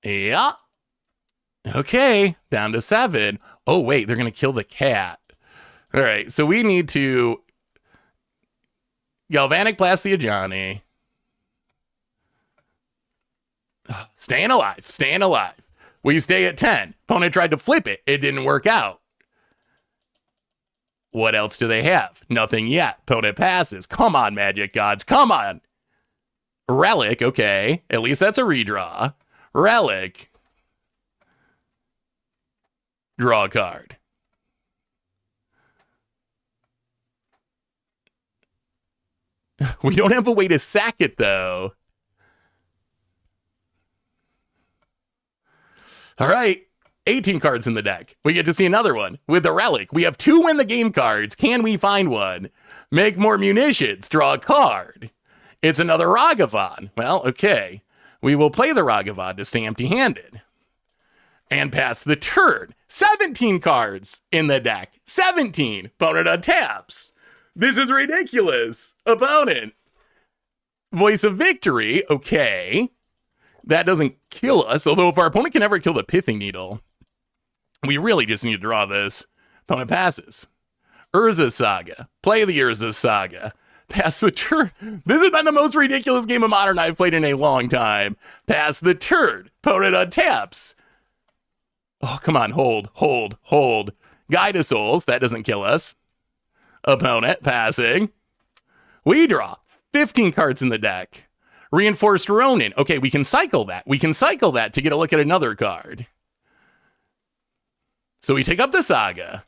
Yeah. Okay, down to 7. Oh, wait, they're going to kill the cat. All right, so we need to Galvanic Plastia Johnny. Staying alive, staying alive. We stay at 10. Opponent tried to flip it. It didn't work out. What else do they have? Nothing yet. Opponent passes. Come on, Magic Gods. Come on. Relic, okay. At least that's a redraw. Relic. Draw a card. We don't have a way to sack it, though. All right. 18 cards in the deck. We get to see another one with the Relic. We have 2 win the game cards. Can we find one? Make more munitions. Draw a card. It's another Ragavan. Well, okay. We will play the Ragavan to stay empty-handed. And pass the turn. 17 cards in the deck. 17. Opponent untaps. This is ridiculous. Opponent. Voice of Victory. Okay. That doesn't kill us. Although if our opponent can never kill the Pithing Needle, we really just need to draw this. Opponent passes. Urza Saga. Play the Urza Saga. Pass the turn. This has been the most ridiculous game of Modern I've played in a long time. Pass the turn. Opponent untaps. Oh, come on. Hold, hold, hold. Guide of Souls. That doesn't kill us. Opponent passing. We draw 15 cards in the deck. Reinforced Ronin. Okay, we can cycle that. We can cycle that to get a look at another card. So we take up the Saga.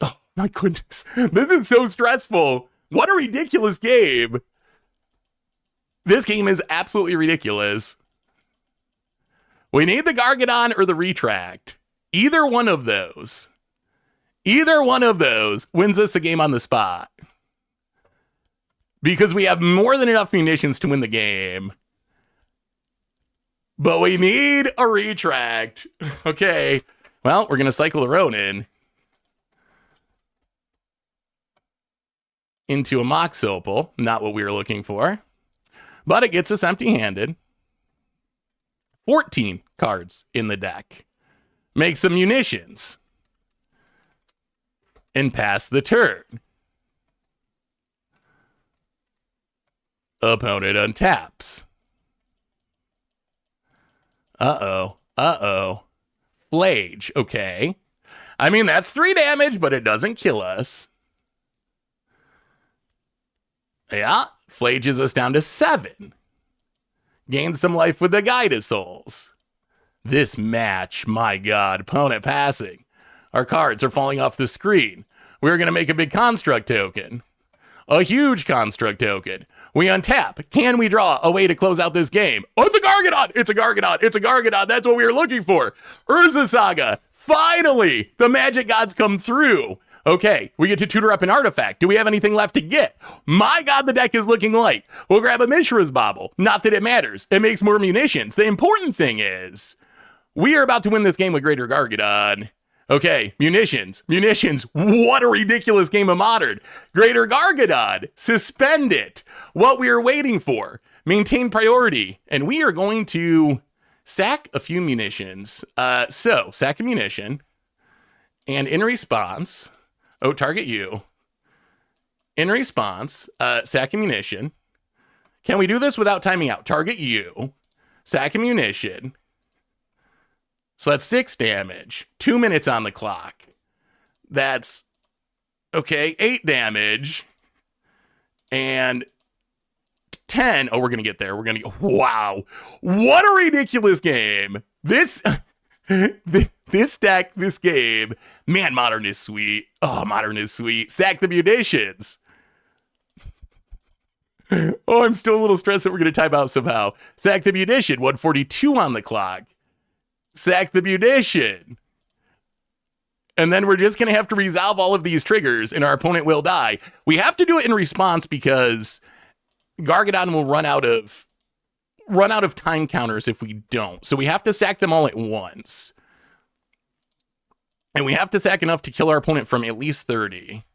Oh, my goodness. This is so stressful. What a ridiculous game. This game is absolutely ridiculous. We need the Gargadon or the Retract. Either one of those. Either one of those wins us the game on the spot. Because we have more than enough munitions to win the game. But we need a Retract. Okay. Well, we're going to cycle the Ronin into a Mox Opal. Not what we were looking for. But it gets us empty-handed. 14 cards in the deck. Make some munitions. And pass the turn. Opponent untaps. Uh-oh. Uh-oh. Flage. Okay. I mean, that's 3 damage, but it doesn't kill us. Yeah. Flages us down to 7. Gain some life with the Guide of Souls. This match, my God. Opponent passing. Our cards are falling off the screen. We're going to make a big construct token. A huge construct token. We untap. Can we draw a way to close out this game? Oh, it's a Gargadon! It's a Gargadon! It's a Gargadon! That's what we were looking for! Urza Saga! Finally! The Magic Gods come through! Okay, we get to tutor up an artifact. Do we have anything left to get? My God, the deck is looking light. We'll grab a Mishra's Bauble. Not that it matters. It makes more munitions. The important thing is We are about to win this game with Greater Gargadon. Okay, munitions. What a ridiculous game of Modern. Greater Gargadon, suspend it. What we are waiting for. Maintain priority. And we are going to sack a few munitions. So, sack a munition. And in response, target you. In response, sack a munition. Can we do this without timing out? Target you. Sack a munition. So that's 6 damage. 2 minutes on the clock. That's, okay, 8 damage. And 10. Oh, we're going to get there. We're going to go. Wow. What a ridiculous game. This deck, this game. Man, Modern is sweet. Oh, Modern is sweet. Sack the munitions. Oh, I'm still a little stressed that we're going to time out somehow. Sack the munition. 142 on the clock. Sack the munition. And then we're just going to have to resolve all of these triggers and our opponent will die. We have to do it in response because Gargadon will run out of time counters if we don't. So we have to sack them all at once. And we have to sack enough to kill our opponent from at least 30,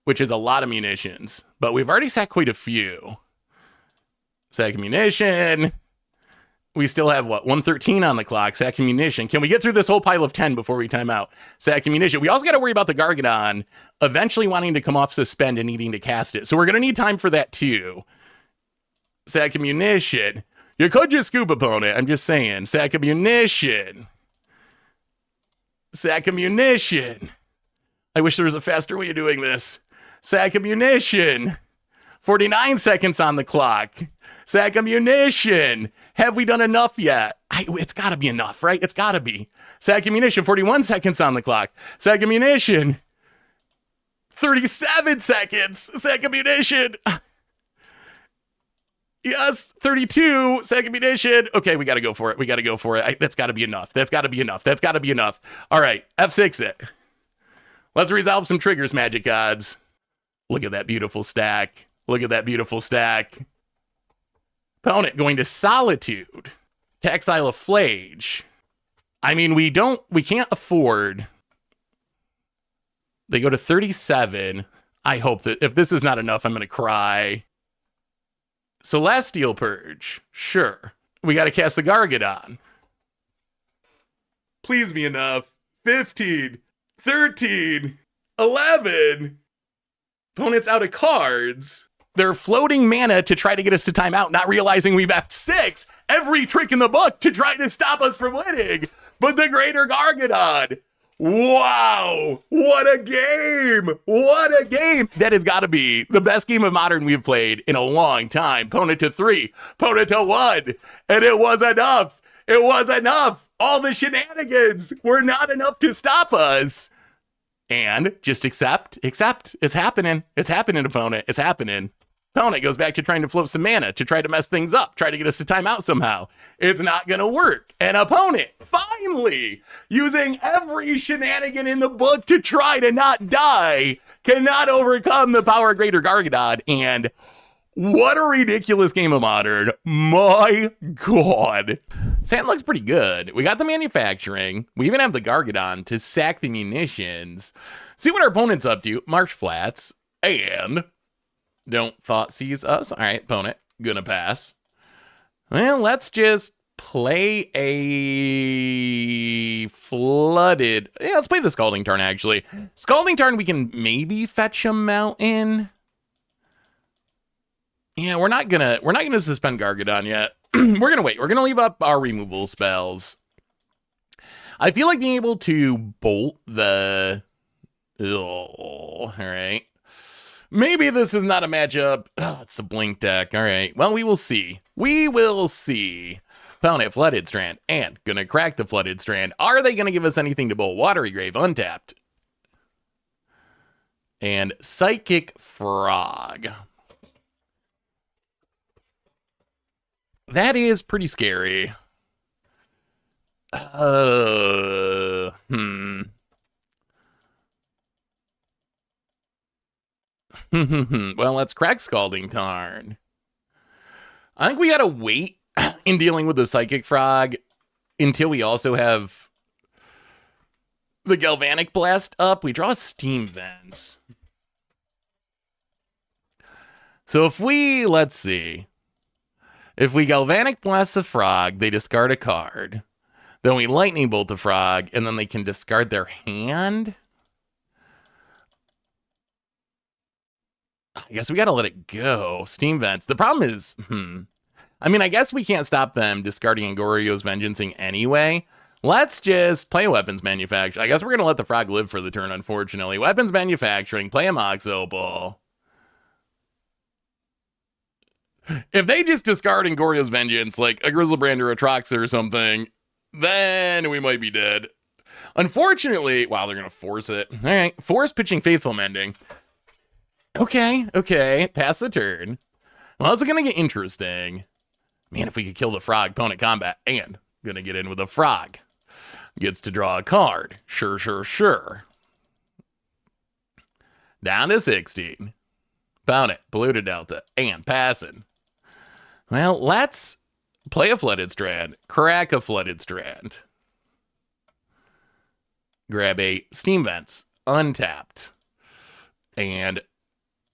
which is a lot of munitions. But we've already sacked quite a few. Sack munition. We still have, 113 on the clock. Sack munition. Can we get through this whole pile of 10 before we time out? Sack munition. We also got to worry about the Gargadon eventually wanting to come off suspend and needing to cast it. So we're going to need time for that too. Sack munition. You could just scoop opponent. I'm just saying. Sack munition. Sack munition. I wish there was a faster way of doing this. Sack munition. 49 seconds on the clock. Sack munition. Have we done enough yet? It's got to be enough, right? It's got to be. Sack munition. 41 seconds on the clock. Sack munition. 37 seconds. Sack munition. Yes, 32. Sack munition. Okay, we got to go for it. That's got to be enough. That's got to be enough. All right, F6 it. Let's resolve some triggers, Magic Gods. Look at that beautiful stack. Opponent going to Solitude. To exile a Flage. I mean, we can't afford. They go to 37. I hope that if this is not enough, I'm going to cry. Celestial Purge. Sure. We got to cast the Gargadon. Please be enough. 15. 13. 11. Opponent's out of cards. They're floating mana to try to get us to timeout, not realizing we've F6 every trick in the book to try to stop us from winning. But the Greater Gargadon. Wow. What a game. That has got to be the best game of Modern we've played in a long time. Opponent to 3. Opponent to 1. And it was enough. All the shenanigans were not enough to stop us. And just accept. It's happening. Opponent. It's happening. Opponent goes back to trying to float some mana to try to mess things up, try to get us to time out somehow. It's not going to work. And opponent, finally, using every shenanigan in the book to try to not die, cannot overcome the power of Greater Gargadon. And what a ridiculous game of Modern. My God. Sand looks pretty good. We got the manufacturing. We even have the Gargadon to sack the munitions. See what our opponent's up to. Marsh Flats. And don't thought seize us. All right, opponent. Gonna pass. Well, let's just play a flooded. Yeah, let's play the Scalding Tarn, actually. Scalding Tarn, we can maybe fetch a mountain. Yeah, we're not gonna suspend Gargadon yet. We're gonna wait. We're gonna leave up our removal spells. I feel like being able to bolt the. Oh, all right. Maybe this is not a matchup. Oh, it's the Blink deck. All right. Well, we will see. Found a Flooded Strand and gonna crack the Flooded Strand. Are they gonna give us anything to bolt? Watery Grave untapped. And Psychic Frog. That is pretty scary. Well, let's crack Scalding Tarn. I think we gotta wait in dealing with the Psychic Frog until we also have the Galvanic Blast up. We draw Steam Vents. So if we, let's see, if we Galvanic Blast the Frog, they discard a card. Then we Lightning Bolt the Frog, and then they can discard their hand. I guess we gotta let it go. Steam Vents. The problem is, I mean, I guess we can't stop them discarding Angorio's Vengeancing anyway. Let's just play Weapons Manufacturing. I guess we're gonna let the Frog live for the turn, unfortunately. Weapons Manufacturing, play a Mox Opal. If they just discard Angorio's Vengeance, like a Grizzlebrand or a Troxa or something, then we might be dead. Unfortunately, wow, they're going to force it. All right, force pitching Faithful Mending. Okay, pass the turn. Well, it's going to get interesting. Man, if we could kill the Frog, opponent combat, and going to get in with a Frog. Gets to draw a card. Sure. Down to 16. Pound it, Blue to Delta, and passing. Well, let's play a Flooded Strand, crack a Flooded Strand. Grab a Steam Vents, untapped, and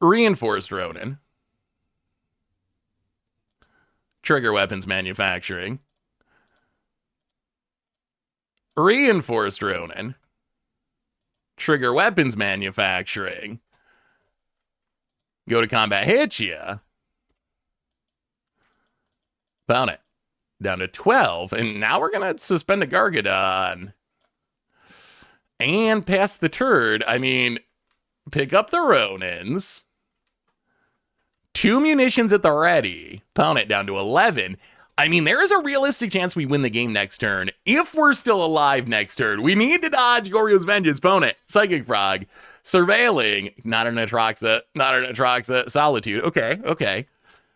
Reinforced Ronin. Trigger Weapons Manufacturing. Reinforced Ronin. Trigger Weapons Manufacturing. Go to combat, hit ya. Found it. Down to 12. And now we're going to suspend the Gargadon. And pass the turn. I mean, pick up the Ronins. 2 munitions at the ready. Pound it down to 11. I mean, there is a realistic chance we win the game next turn. If we're still alive next turn, we need to dodge Goryo's Vengeance. Opponent, Psychic Frog. Surveilling. Not an Atraxa. Solitude. Okay.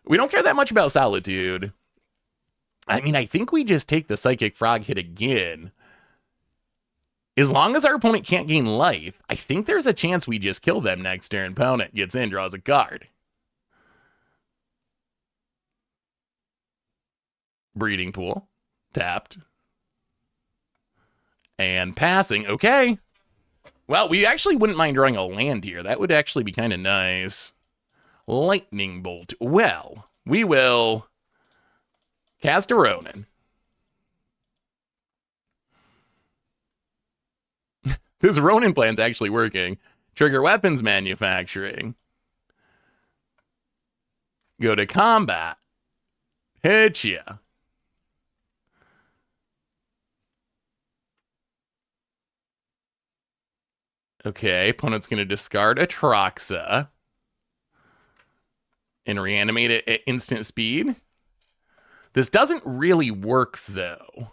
We don't care that much about Solitude. I mean, I think we just take the Psychic Frog hit again. As long as our opponent can't gain life, I think there's a chance we just kill them next turn. Opponent gets in, draws a card. Breeding Pool. Tapped. And passing. Okay. Well, we actually wouldn't mind drawing a land here. That would actually be kind of nice. Lightning Bolt. Well, we will cast a Ronin. This Ronin plan's actually working. Trigger Weapons Manufacturing. Go to combat. Hit ya. Okay, opponent's going to discard a Troxa and reanimate it at instant speed. This doesn't really work, though.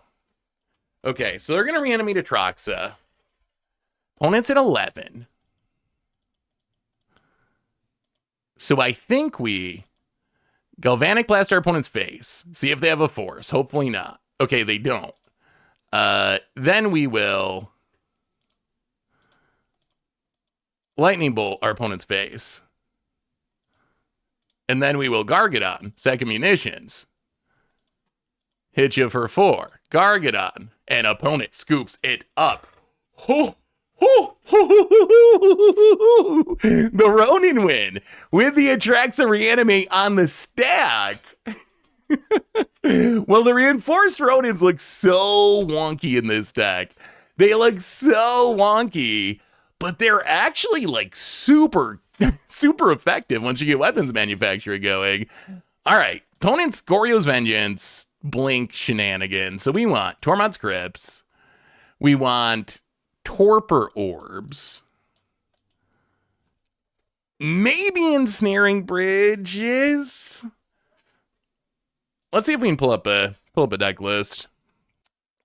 Okay, so they're going to reanimate a Troxa. Opponent's at 11. So I think we Galvanic Blast our opponent's face. See if they have a force. Hopefully not. Okay, they don't. Then we will Lightning Bolt our opponent's face. And then we will Gargadon, second munitions. Hit you for 4. Gargadon. And opponent scoops it up. The Ronin win with the Atraxa Reanimate on the stack. Well, the reinforced Ronins look so wonky in this deck. They look so wonky, but they're actually like super effective once you get Weapons Manufacturer going. All right, opponent's Goryo's Vengeance, Blink shenanigans. So we want Tormod's Crypts. We want Torpor Orbs. Maybe Ensnaring Bridges. Let's see if we can pull up a deck list.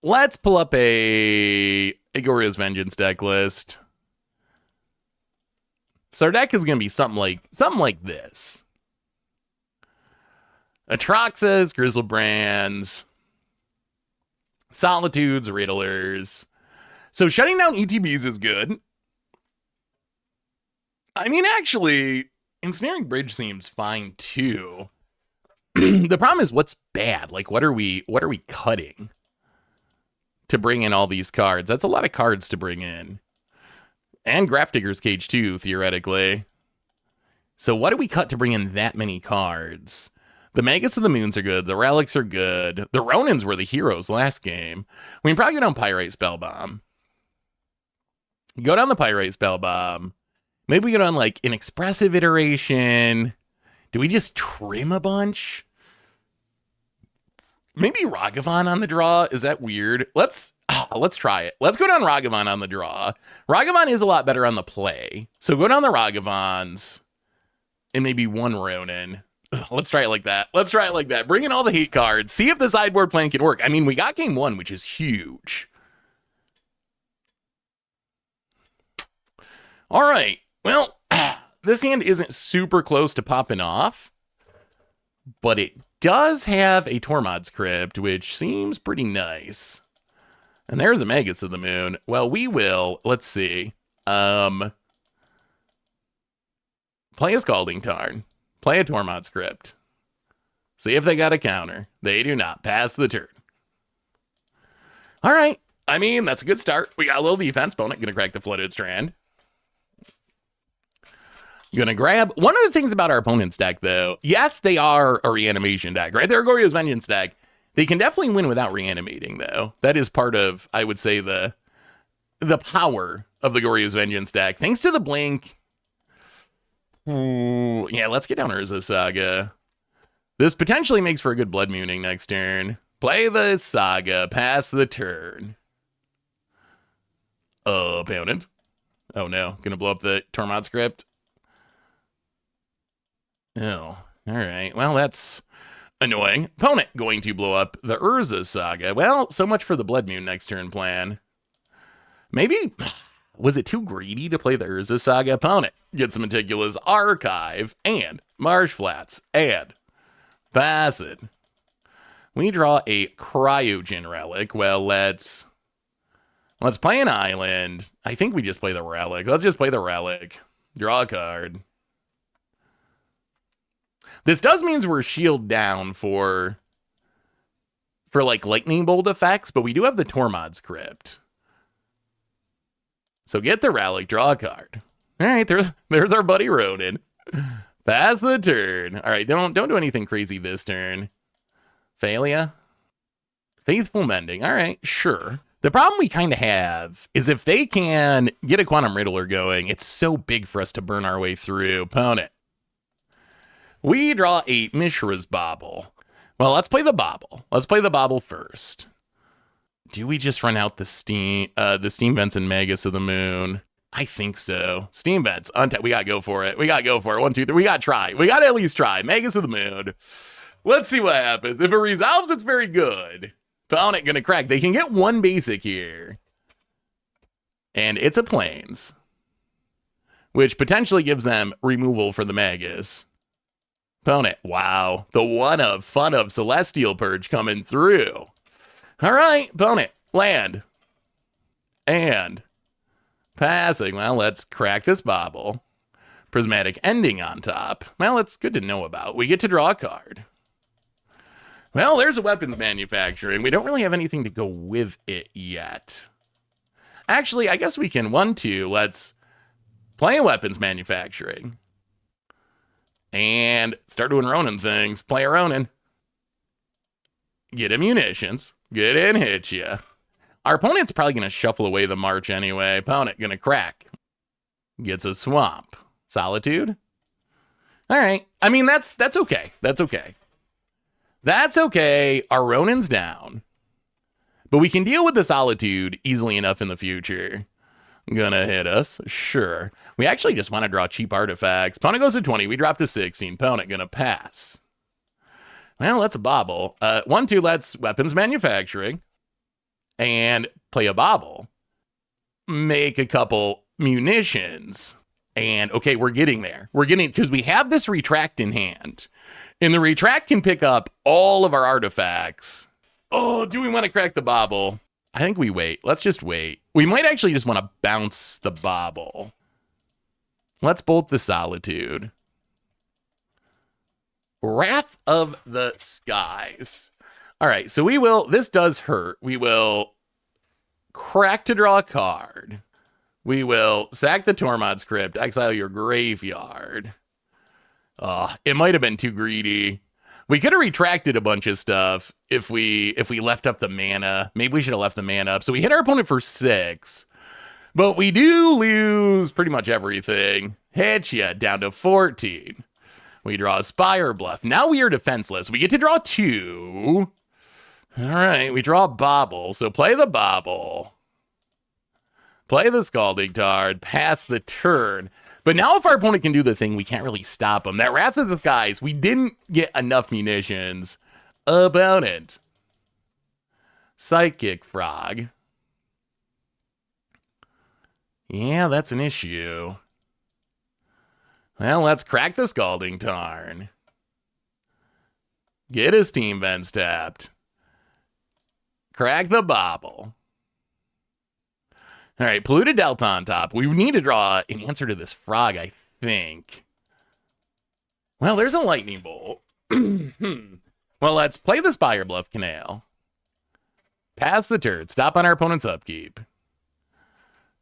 Let's pull up a Goryo's Vengeance deck list. So our deck is going to be something like this. Atraxas, Grizzlebrands, Solitudes, Riddlers. So shutting down ETBs is good. I mean, actually, Ensnaring Bridge seems fine too. The problem is what's bad? Like, what are we cutting? to bring in all these cards. That's a lot of cards to bring in. And Grafdigger's Cage too, theoretically. So what do we cut to bring in that many cards? The Magus of the Moons are good. The Relics are good. The Ronins were the heroes last game. We can probably go down Pyrite Spellbomb. Go down the Pyrite Spellbomb. Maybe we go down like an Expressive Iteration. Do we just trim a bunch? Maybe Ragavan on the draw. Is that weird? Let's try it. Let's go down Ragavan on the draw. Ragavan is a lot better on the play. So go down the Ragavans and maybe one Ronin. Let's try it like that. Let's try it like that. Bring in all the hate cards. See if the sideboard plan can work. I mean, we got game one, which is huge. All right. Well, this hand isn't super close to popping off, but it does have a Tormod's Crypt, which seems pretty nice. And there's a Magus of the Moon. Well, we will, let's see. Play a Scalding Tarn. Play a Tormod's Crypt. See if they got a counter. They do not. Pass the turn. All right. I mean, that's a good start. We got a little defense. Opponent gonna crack the Flooded Strand. Gonna grab. One of the things about our opponent's deck, though, yes, they are a reanimation deck, right? They're a Goryo's Vengeance deck. They can definitely win without reanimating, though. That is part of, I would say, the power of the Goryo's Vengeance deck. Thanks to the blink. Ooh, yeah, let's get down Urza Saga. This potentially makes for a good Blood Mooning next turn. Play the Saga. Pass the turn. Opponent. Oh, no. Gonna blow up the Tormod's Crypt. Oh, all right. Well, that's annoying. Opponent going to blow up the Urza Saga. Well, so much for the Blood Moon next turn plan. Maybe, was it too greedy to play the Urza Saga? Opponent gets a Meticulous Archive and Marsh Flats and pass it. We draw a Cryogen Relic. Well, let's play an island. I think we just play the Relic. Let's just play the Relic. Draw a card. This does means we're shield down for like lightning bolt effects, but we do have the Tormod's Crypt. So get the Relic, draw a card. All right, there's our buddy Ronin. Pass the turn. All right, don't do anything crazy this turn. Failure. Faithful Mending. All right, sure. The problem we kind of have is if they can get a Quantum Riddler going, it's so big for us to burn our way through. Opponent. We draw a Mishra's Bauble. Well, let's play the Bauble. Let's play the Bauble first. Do we just run out the Steam Vents and Magus of the Moon? I think so. Steam Vents. We gotta go for it. We gotta go for it. 1, 2, 3. We gotta try. We gotta at least try. Magus of the Moon. Let's see what happens. If it resolves, it's very good. Opponent gonna crack. They can get one basic here. And it's a Plains, which potentially gives them removal for the Magus. Opponent. Wow. The one of fun of Celestial Purge coming through. All right. Opponent. Land. And passing. Well, let's crack this Bauble. Prismatic Ending on top. Well, it's good to know about. We get to draw a card. Well, there's a weapons manufacturing. We don't really have anything to go with it yet. Actually, I guess we can 1, 2. Let's play a weapons manufacturing. And start doing Ronin things. Play a Ronin. Get a munitions. Get in, hit ya. Our opponent's probably going to shuffle away the march anyway. Opponent going to crack. Gets a swamp. Solitude. All right. I mean, that's okay. That's okay. That's okay. Our Ronin's down. But we can deal with the Solitude easily enough in the future. Gonna hit us. Sure. We actually just want to draw cheap artifacts. Opponent goes to 20. We drop to 16. Opponent gonna pass. Well, that's a Bauble. 1, 2, let's weapons manufacturing. And play a Bauble. Make a couple munitions. And okay, we're getting there. We're getting, because we have this Retract in hand. And the Retract can pick up all of our artifacts. Oh, do we want to crack the Bauble? I think we wait. Let's just wait. We might actually just want to bounce the Bauble. Let's bolt the Solitude. Wrath of the Skies. All right, so we will, this does hurt. We will crack to draw a card. We will sack the Tormod's Crypt, exile your graveyard. It might have been too greedy. We could have retracted a bunch of stuff if we left up the mana. Maybe we should have left the mana up. So we hit our opponent for 6. But we do lose pretty much everything. Hit ya down to 14. We draw a Spire Bluff. Now we are defenseless. We get to draw 2. All right, we draw a Bobble. So play the Bobble. Play the Scalding Tarn. Pass the turn. But now if our opponent can do the thing, we can't really stop them. That Wrath of the Skies, we didn't get enough munitions. Opponent. Psychic Frog. Yeah, that's an issue. Well, let's crack the Scalding Tarn. Get his Steam Vents tapped. Crack the Bobble. All right, Polluted Delta on top. We need to draw an answer to this frog, I think. Well, there's a Lightning Bolt. Well, let's play the Spire Bluff Canal. Pass the turn. Stop on our opponent's upkeep.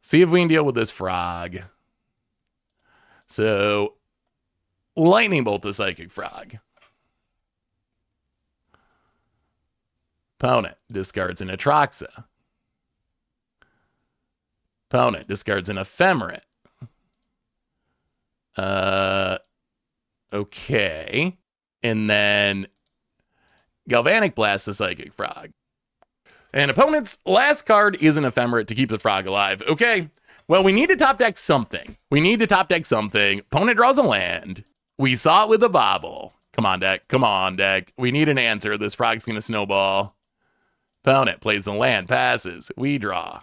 See if we can deal with this frog. So, Lightning Bolt the Psychic Frog. Opponent discards an Atraxa. Opponent discards an Ephemerate. Okay. And then Galvanic Blast the Psychic Frog. And opponent's last card is an Ephemerate to keep the frog alive. Okay. Well, we need to top deck something. Opponent draws a land. We saw it with the Bobble. Come on, deck. We need an answer. This frog's going to snowball. Opponent plays the land, passes. We draw.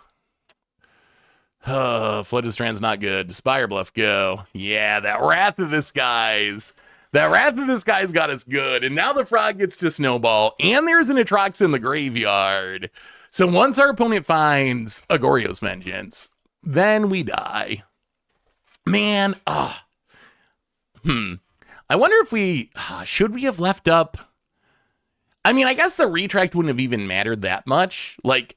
Flooded Strand's not good. Spire Bluff, go. Yeah, that Wrath of the Skies. That Wrath of the Skies got us good. And now the frog gets to snowball. And there's an Atraxa in the graveyard. So once our opponent finds Agorio's Vengeance, then we die. Man, I wonder if we... should we have left up... I mean, I guess the retract wouldn't have even mattered that much. Like,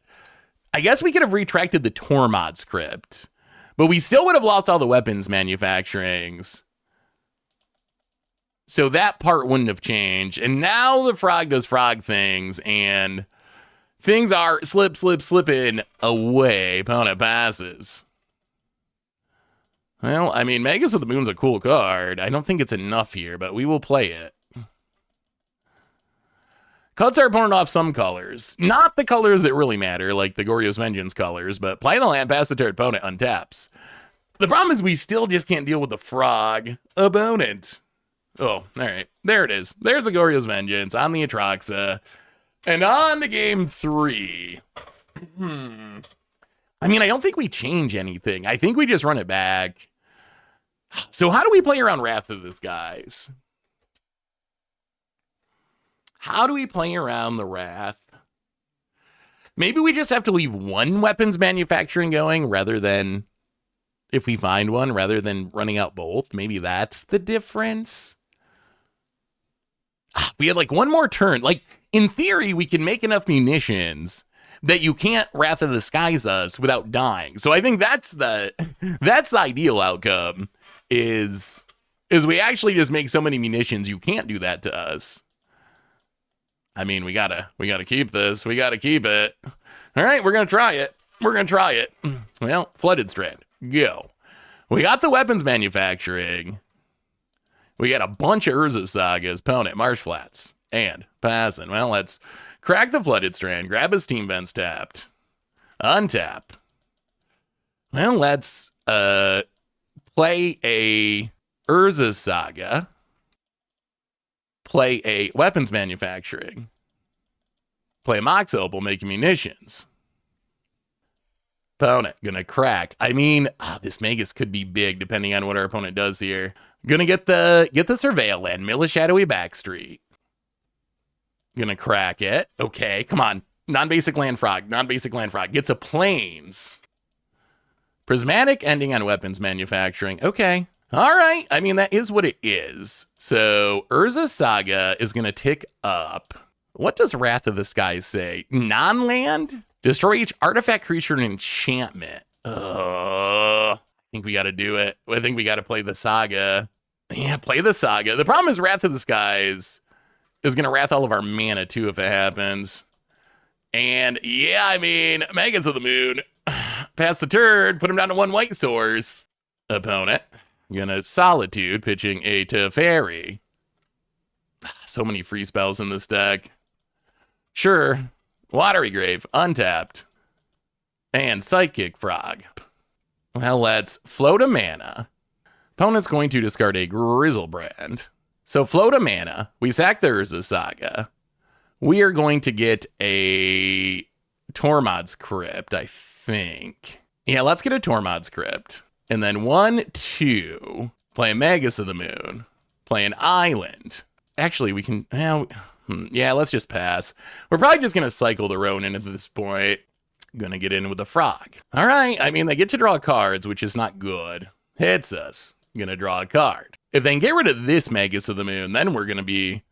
I guess we could have retracted the Tormod's Crypt. But we still would have lost all the weapons manufacturings. So that part wouldn't have changed. And now the frog does frog things. And things are slipping away. Opponent passes. Well, I mean, Magus of the Moon's a cool card. I don't think it's enough here, but we will play it. Cuts our opponent off some colors. Not the colors that really matter, like the Goryo's Vengeance colors, but play the land, pass the turn, opponent untaps. The problem is we still just can't deal with the frog. Opponent. Oh, all right. There it is. There's the Goryo's Vengeance on the Atraxa. And on to game 3. I mean, I don't think we change anything. I think we just run it back. So how do we play around Wrath of the Skies? How do we play around the Wrath? Maybe we just have to leave one weapons manufacturing going rather than, if we find one, rather than running out both. Maybe that's the difference. We had like one more turn. Like, in theory, we can make enough munitions that you can't Wrath of the Skies us without dying. So I think that's the ideal outcome, is we actually just make so many munitions you can't do that to us. I mean, we gotta keep this. We gotta keep it. All right, we're gonna try it. Well, Flooded Strand, go. We got the weapons manufacturing. We got a bunch of Urza Sagas, opponent, Marsh Flats, and passing. Well, let's crack the Flooded Strand, grab his Steam Vents tapped, untap. Well, let's play a Urza Saga. Play a weapons manufacturing. Play a Mox Opal, making munitions. Opponent, gonna crack. I mean, this Magus could be big depending on what our opponent does here. Gonna get the Surveil land, mill a shadowy backstreet. Gonna crack it. Okay, come on. Non-basic land frog. Gets a plains. Prismatic ending on weapons manufacturing. Okay. All right. I mean, that is what it is. So Urza Saga is going to tick up. What does Wrath of the Skies say? Non-land? Destroy each artifact, creature, and enchantment. I think we got to do it. I think we got to play the Saga. Yeah, play the Saga. The problem is Wrath of the Skies is going to wrath all of our mana, too, if it happens. And, yeah, I mean, Magus of the Moon. Pass the turn, put him down to 1 white source. Opponent. Gonna Solitude, pitching a Teferi. So many free spells in this deck. Sure. Watery Grave, untapped. And Psychic Frog. Well, let's float a mana. Opponent's going to discard a Grizzlebrand. So float a mana. We sack the Urza Saga. We are going to get a Tormod's Crypt, I think. Yeah, let's get a Tormod's Crypt. And then 1, 2. Play a Magus of the Moon. Play an Island. Actually, we can... yeah, let's just pass. We're probably just going to cycle the Ronin at this point. Gonna get in with the Frog. All right, I mean, they get to draw cards, which is not good. Hits us. Gonna draw a card. If they can get rid of this Magus of the Moon, then we're gonna be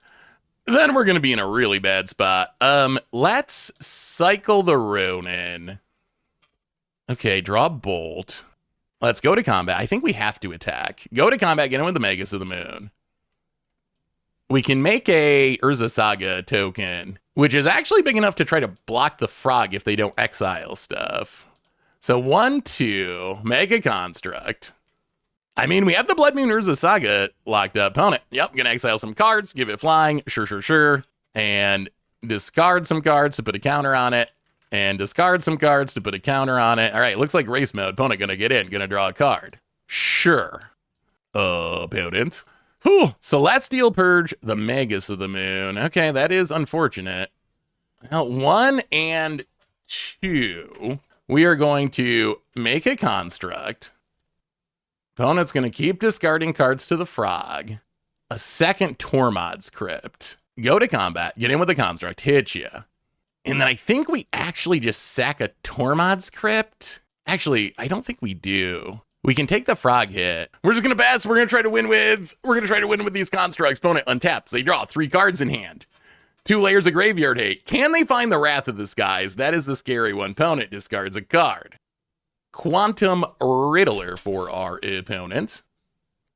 in a really bad spot. Let's cycle the Ronin. Okay, draw Bolt. Let's go to combat. I think we have to attack. Go to combat, get in with the Magus of the Moon. We can make a Urza Saga token, which is actually big enough to try to block the Frog if they don't exile stuff. So 1, 2, make a construct. I mean, we have the Blood Moon Urza Saga locked up. Opponent, yep, gonna exile some cards, give it flying, sure. And discard some cards to put a counter on it. And discard some cards to put a counter on it. All right, looks like race mode. Opponent gonna get in, gonna draw a card. Sure. Opponent. Whew. Celestial Purge, the Magus of the Moon. Okay, that is unfortunate. Well, 1 and 2. We are going to make a construct. Opponent's going to keep discarding cards to the Frog. A second Tormod's Crypt. Go to combat, get in with the construct, hit you. And then I think we actually just sack a Tormod's Crypt. Actually, I don't think we do. We can take the Frog hit. We're just going to pass. We're going to try to win with these constructs. Opponent untaps. They draw 3 cards in hand. 2 layers of graveyard hate. Can they find the Wrath of the Skies? That is the scary one. Opponent discards a card. Quantum Riddler for our opponent.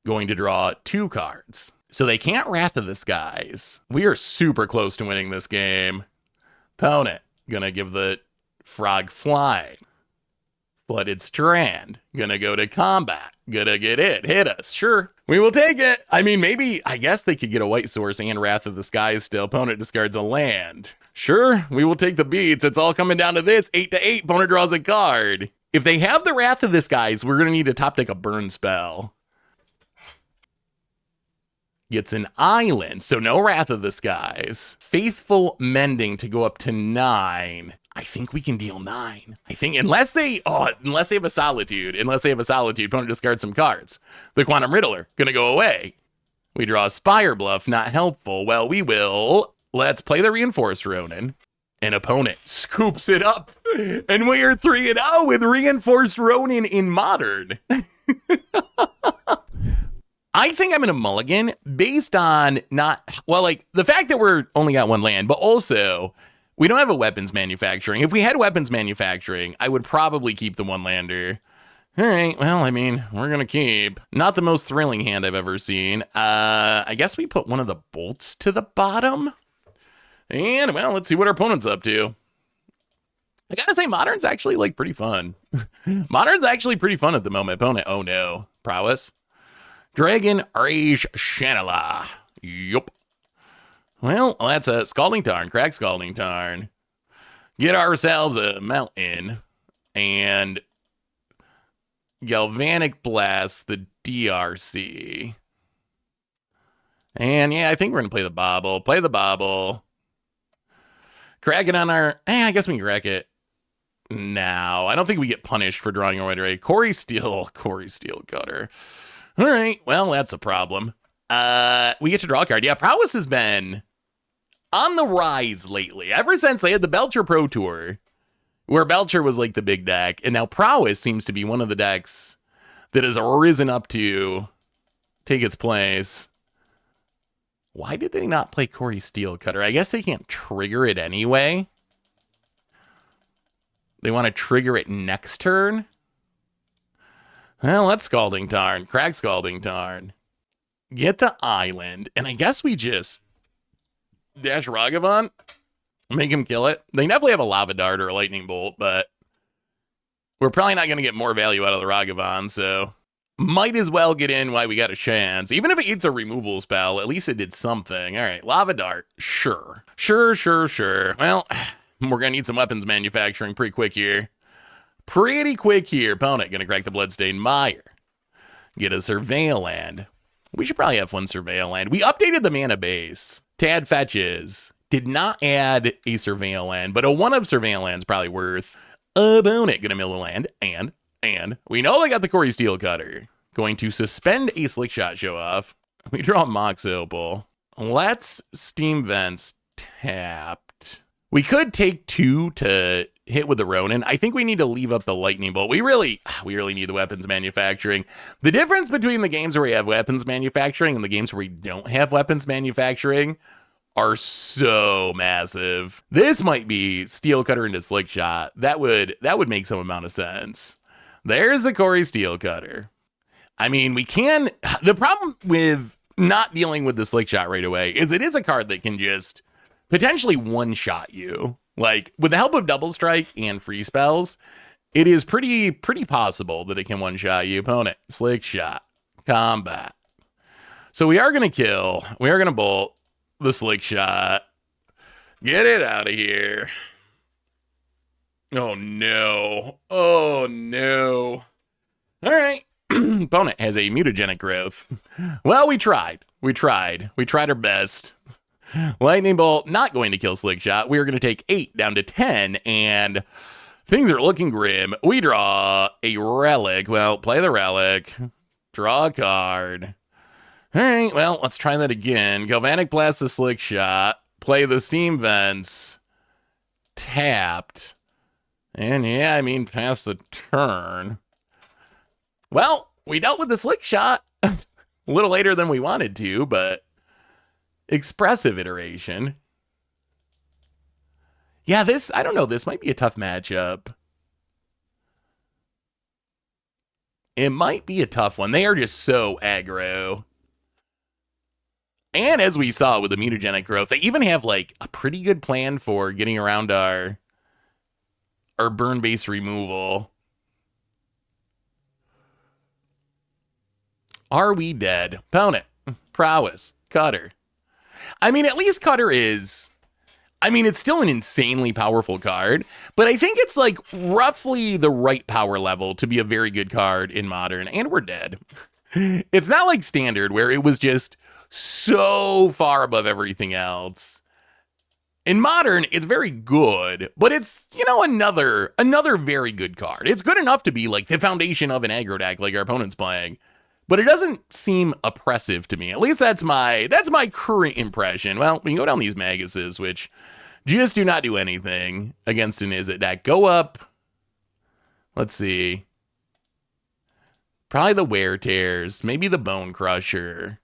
Going to draw 2 cards. So they can't Wrath of the Skies. We are super close to winning this game. Opponent. Gonna give the Frog flying. Flooded Strand. Gonna go to combat. Gonna get it. Hit us. Sure. We will take it. I mean, maybe, I guess they could get a white source and Wrath of the Skies still. Opponent discards a land. Sure. We will take the beats. It's all coming down to this. 8 to 8. Opponent draws a card. If they have the Wrath of the Skies, we're gonna need to top deck a burn spell. Gets an island. So no Wrath of the Skies. Faithful Mending to go up to 9. I think we can deal 9. I think unless they have a Solitude. Opponent discards some cards. The Quantum Riddler, gonna go away. We draw a Spire Bluff, not helpful. Well, we will. Let's play the Reinforced Ronin. An opponent scoops it up. And we are 3-0 with Reinforced Ronin in Modern. I think I'm in a mulligan based on the fact that we're only got 1 land, but also we don't have a weapons manufacturing. If we had weapons manufacturing, I would probably keep the 1-lander. All right, well, I mean, we're going to keep. Not the most thrilling hand I've ever seen. I guess we put one of the bolts to the bottom. And, well, let's see what our opponent's up to. I gotta say, Modern's actually, pretty fun. Modern's actually pretty fun at the moment. Opponent, oh no. Prowess. Dragon Rage Shanala. Yup. Well, that's a Scalding Tarn. Crack Scalding Tarn. Get ourselves a Mountain. And Galvanic Blast, the DRC. And yeah, I think we're going to play the Bobble. Play the Bobble. Crack it on our... I guess we can crack it now. I don't think we get punished for drawing a Red Ray. Corey Steel Cutter. All right, well, that's a problem. We get to draw a card. Yeah, Prowess has been on the rise lately. Ever since they had the Belcher Pro Tour, where Belcher was the big deck, and now Prowess seems to be one of the decks that has risen up to take its place. Why did they not play Corey Steel Cutter? I guess they can't trigger it anyway. They want to trigger it next turn. Well, let's Scalding Tarn. Crack Scalding Tarn. Get the island. And I guess we just dash Ragavan. Make him kill it. They definitely have a Lava Dart or a Lightning Bolt, but we're probably not going to get more value out of the Ragavan, so might as well get in while we got a chance. Even if it eats a removal spell, at least it did something. All right, Lava Dart. Sure. Sure. Well, we're going to need some weapons manufacturing pretty quick here. Opponent going to crack the Bloodstained Mire. Get a Surveil Land. We should probably have one Surveil Land. We updated the mana base to add fetches. Did not add a Surveil Land, but a one of Surveil Land's probably worth. Opponent going to mill a land, and we know they got the Corey Steel Cutter. Going to suspend a Slick Shot Show Off. We draw Mox Opal. Let's Steam Vents tapped. We could take 2 to hit with the Ronin. I think we need to leave up the Lightning Bolt. We really need the weapons manufacturing. The difference between the games where we have weapons manufacturing and the games where we don't have weapons manufacturing are so massive. This might be Steel Cutter into Slick Shot. That would make some amount of sense. There's the Corey Steel Cutter. I mean, we can. The problem with not dealing with the Slick Shot right away is it is a card that can just potentially one-shot you. Like, with the help of Double Strike and free spells, it is pretty possible that it can one-shot you. Opponent, Slick Shot, combat. So we are going to kill. We are going to bolt the Slick Shot. Get it out of here. Oh, no. All right. Opponent has a mutagenic growth. Well, we tried. We tried our best. Lightning Bolt, not going to kill Slick Shot. We are going to take 8 down to 10, and things are looking grim. We draw a Relic. Well, play the Relic. Draw a card. All right, well, let's try that again. Galvanic Blast the Slick Shot. Play the Steam Vents. Tapped. And yeah, I mean, pass the turn. Well, we dealt with the Slick Shot a little later than we wanted to, but Expressive Iteration. Yeah, I don't know, this might be a tough matchup. It might be a tough one. They are just so aggro. And as we saw with the mutagenic growth, they even have like a pretty good plan for getting around our burn-based removal. Are we dead? Opponent, Prowess, Cutter. I mean, at least Cutter is, I mean, it's still an insanely powerful card, but I think it's like roughly the right power level to be a very good card in Modern, and we're dead. It's not like Standard where it was just so far above everything else. In Modern, it's very good, but it's, you know, another very good card. It's good enough to be like the foundation of an aggro deck like our opponent's playing. But it doesn't seem oppressive to me. At least that's my current impression. Well, we can go down these Maguses, which just do not do anything against an Izzet deck. Go up. Let's see. Probably the Wear Tears. Maybe the Bone Crusher.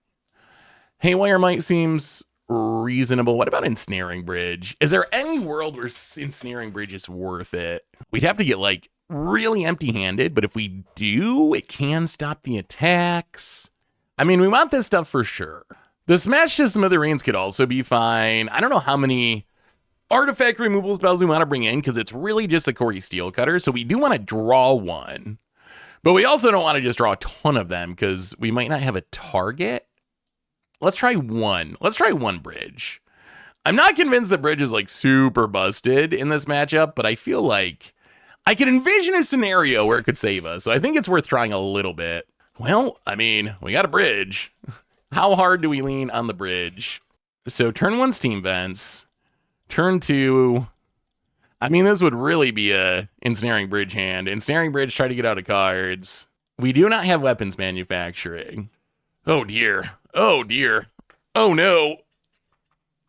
Haywire Might seems reasonable. What about Ensnaring Bridge? Is there any world where Ensnaring Bridge is worth it? We'd have to get like really empty-handed, but if we do, it can stop the attacks. I mean, we want this stuff for sure. The Smash to Smithereens could also be fine. I don't know how many artifact removal spells we want to bring in, because it's really just a Corey Steel Cutter, so we do want to draw one. But we also don't want to just draw a ton of them, because we might not have a target. Let's try one. Let's try one bridge. I'm not convinced the bridge is like super busted in this matchup, but I feel like I can envision a scenario where it could save us, so I think it's worth trying a little bit. Well, I mean, we got a bridge. How hard do we lean on the bridge? So turn 1 Steam Vents. Turn 2. I mean, this would really be a Ensnaring Bridge hand. Ensnaring Bridge, try to get out of cards. We do not have weapons manufacturing. Oh dear. Oh dear. Oh no.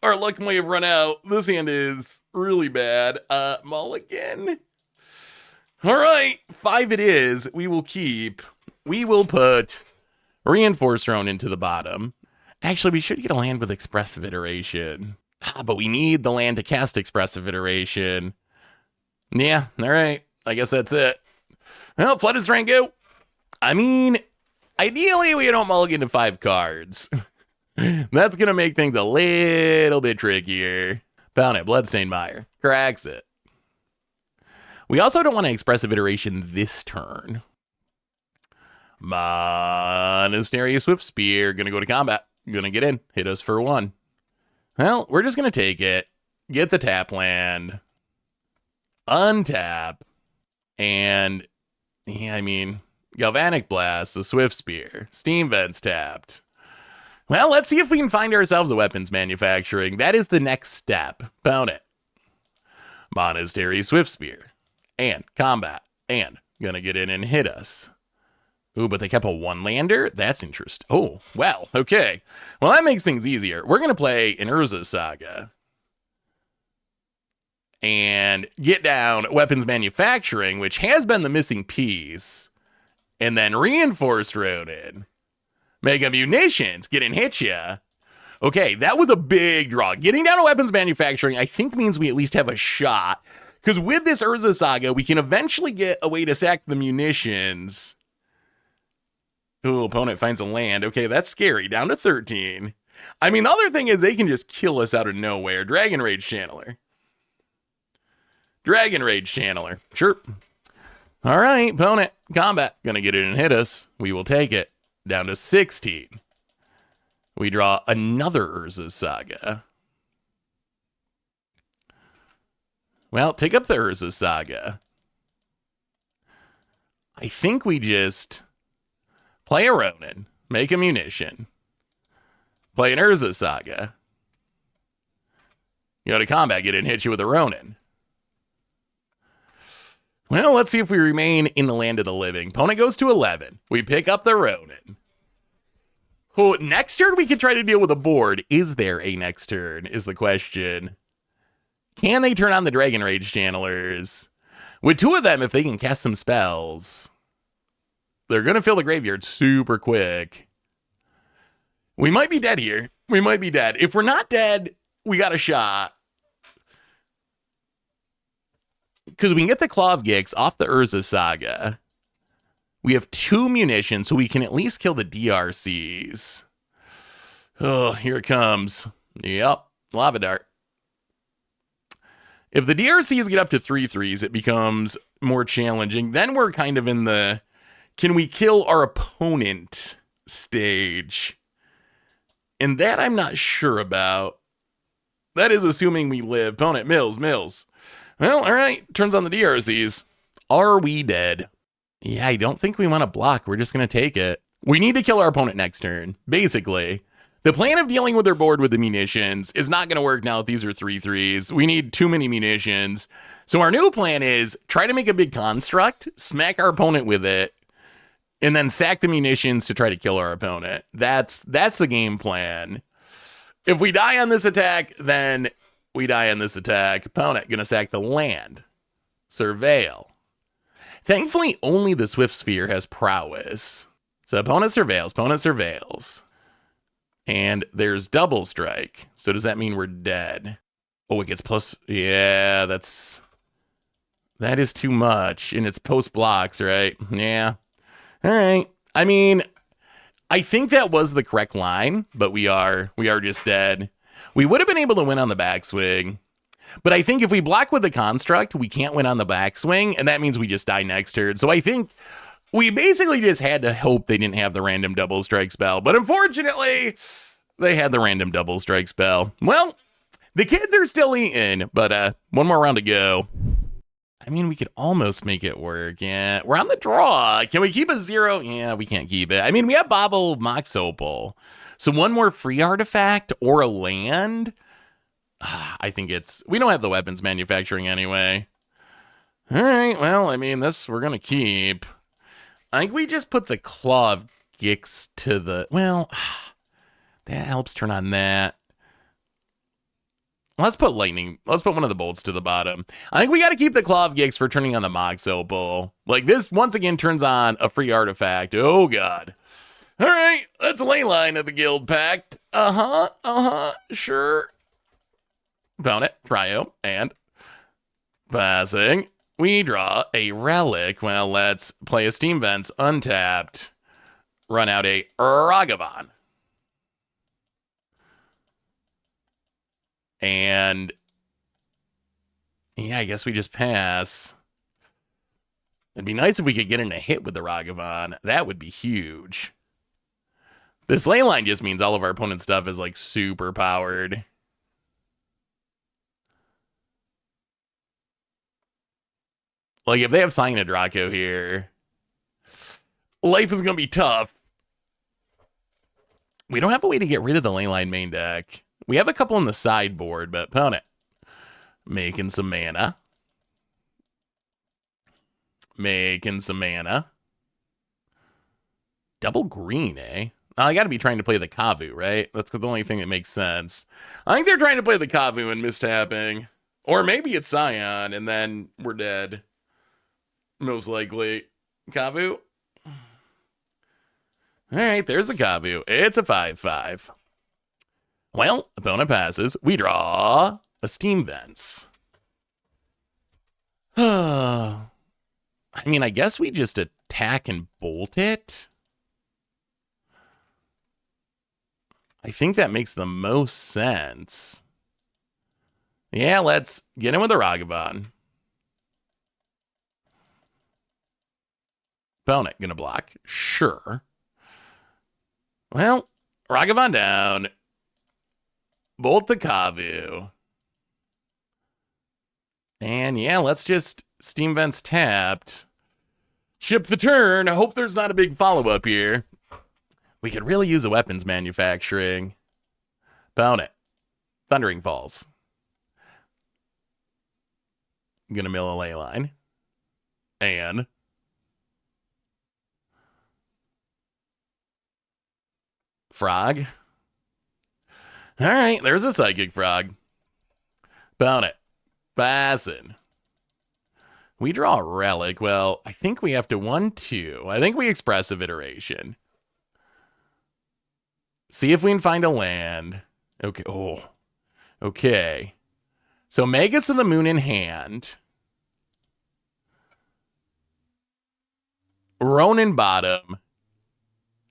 Our luck may have run out. This hand is really bad. Mulligan. All right, 5 it is. We will keep. We will put Reinforce Throne into the bottom. Actually, we should get a land with Expressive Iteration. But we need the land to cast Expressive Iteration. Yeah, all right. I guess that's it. Well, Flood is Rango. I mean, ideally, we don't mulligan to 5 cards. That's going to make things a little bit trickier. Found it. Bloodstained Mire. Cracks it. We also don't want to expressive iteration this turn. Monastery Swift Spear. Going to go to combat. Going to get in. Hit us for 1. Well, we're just going to take it. Get the tap land. Untap. And, yeah, I mean, Galvanic Blast, the Swift Spear. Steam Vents tapped. Well, let's see if we can find ourselves a weapons manufacturing. That is the next step. Found it. Monastery Swift Spear. And combat. And gonna get in and hit us. Ooh, but they kept a 1-lander? That's interesting. Oh, well, okay. Well, that makes things easier. We're gonna play an Urza Saga. And get down weapons manufacturing, which has been the missing piece. And then reinforced Ronin. Mega Munitions, get in hit ya. Okay, that was a big draw. Getting down to weapons manufacturing, I think, means we at least have a shot. Because with this Urza Saga, we can eventually get a way to sack the munitions. Ooh, opponent finds a land. Okay, that's scary. Down to 13. I mean, the other thing is they can just kill us out of nowhere. Dragon Rage Channeler. Dragon Rage Channeler. Sure. All right, opponent. Combat. Gonna get in and hit us. We will take it. Down to 16. We draw another Urza Saga. Well, take up the Urza Saga. I think we just play a Ronin, make a munition, play an Urza Saga. You go to combat, get in, hit you with a Ronin. Well, let's see if we remain in the land of the living. Opponent goes to 11. We pick up the Ronin. Oh, next turn we can try to deal with a board. Is there a next turn, is the question. Can they turn on the Dragon Rage Channelers? With 2 of them, if they can cast some spells, they're going to fill the graveyard super quick. We might be dead here. We might be dead. If we're not dead, we got a shot. Because we can get the Claw of Gix off the Urza Saga. We have 2 munitions, so we can at least kill the DRCs. Oh, here it comes. Yep, Lava Dart. If the DRCs get up to 3/3s, it becomes more challenging. Then we're kind of in the can we kill our opponent stage. And that I'm not sure about. That is assuming we live. Opponent, Mills. Well, all right. Turns on the DRCs. Are we dead? Yeah, I don't think we want to block. We're just going to take it. We need to kill our opponent next turn, basically. The plan of dealing with their board with the munitions is not going to work now if these are 3/3s. We need too many munitions. So our new plan is try to make a big construct, smack our opponent with it, and then sack the munitions to try to kill our opponent. That's the game plan. If we die on this attack, then we die on this attack. Opponent going to sack the land. Surveil. Thankfully, only the Swift Sphere has prowess. So opponent surveils. And there's double strike. So does that mean we're dead? Oh, it gets plus. Yeah, that is too much. And it's post blocks, right? Yeah. All right. I mean, I think that was the correct line, but we are just dead. We would have been able to win on the backswing. But I think if we block with the construct, we can't win on the backswing, and that means we just die next turn. So I think we basically just had to hope they didn't have the random double strike spell. But unfortunately, they had the random double strike spell. Well, the kids are still eating, but one more round to go. I mean, we could almost make it work. Yeah, we're on the draw. Can we keep a 0? Yeah, we can't keep it. I mean, we have Bobble Mox Opal. So one more free artifact or a land. I think we don't have the weapons manufacturing anyway. All right, well, I mean, we're going to keep. I think we just put the Claw of Gix to the, well, that helps turn on that. Let's put lightning. Let's put one of the bolts to the bottom. I think we got to keep the Claw of Gix for turning on the Mox Opal. Like this, once again, turns on a free artifact. Oh, God. All right, that's a ley line of the Guild Pact. Sure. Found it. Trio. And passing. We draw a relic. Well, let's play a Steam Vents untapped. Run out a Ragavan. And yeah, I guess we just pass. It'd be nice if we could get in a hit with the Ragavan. That would be huge. This ley line just means all of our opponent's stuff is like super powered. Like if they have Sign of Draco here, life is going to be tough. We don't have a way to get rid of the ley line main deck. We have a couple on the sideboard, but opponent making some mana. Making some mana. Double green, eh? I got to be trying to play the Kavu, right? That's the only thing that makes sense. I think they're trying to play the Kavu and mistapping. Or maybe it's Scion, and then we're dead. Most likely. Kavu. All right, there's a Kavu. It's a 5/5. Well, opponent passes. We draw a Steam Vents. I mean, I guess we just attack and bolt it. I think that makes the most sense. Yeah, let's get in with the Ragavan. Opponent gonna block. Sure. Well, Ragavan down. Bolt the Kavu. And yeah, let's just Steam Vents tapped. Ship the turn. I hope there's not a big follow-up here. We could really use a weapons manufacturing. Opponent. Thundering Falls. I'm gonna mill a ley line. And Frog. All right, there's a Psychic Frog. Opponent. Passing. We draw a relic. Well, I think we have to 1/2. I think we Expressive Iteration. See if we can find a land. Okay. Oh. Okay. So Magus of the Moon in hand. Ronin bottom.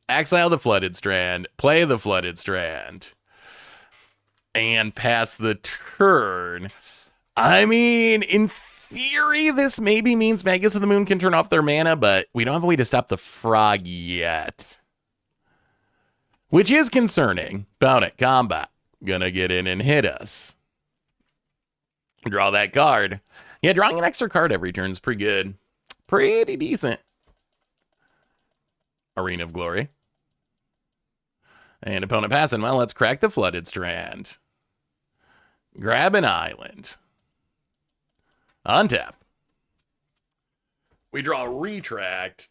Exile the Flooded Strand. Play the Flooded Strand. And pass the turn. I mean, in theory, this maybe means Magus of the Moon can turn off their mana, but we don't have a way to stop the Frog yet. Which is concerning. Opponent, combat. Gonna get in and hit us. Draw that card. Yeah, drawing an extra card every turn is pretty good. Pretty decent. Arena of Glory. And opponent passing. Well, let's crack the Flooded Strand. Grab an island. Untap. We draw a Retract.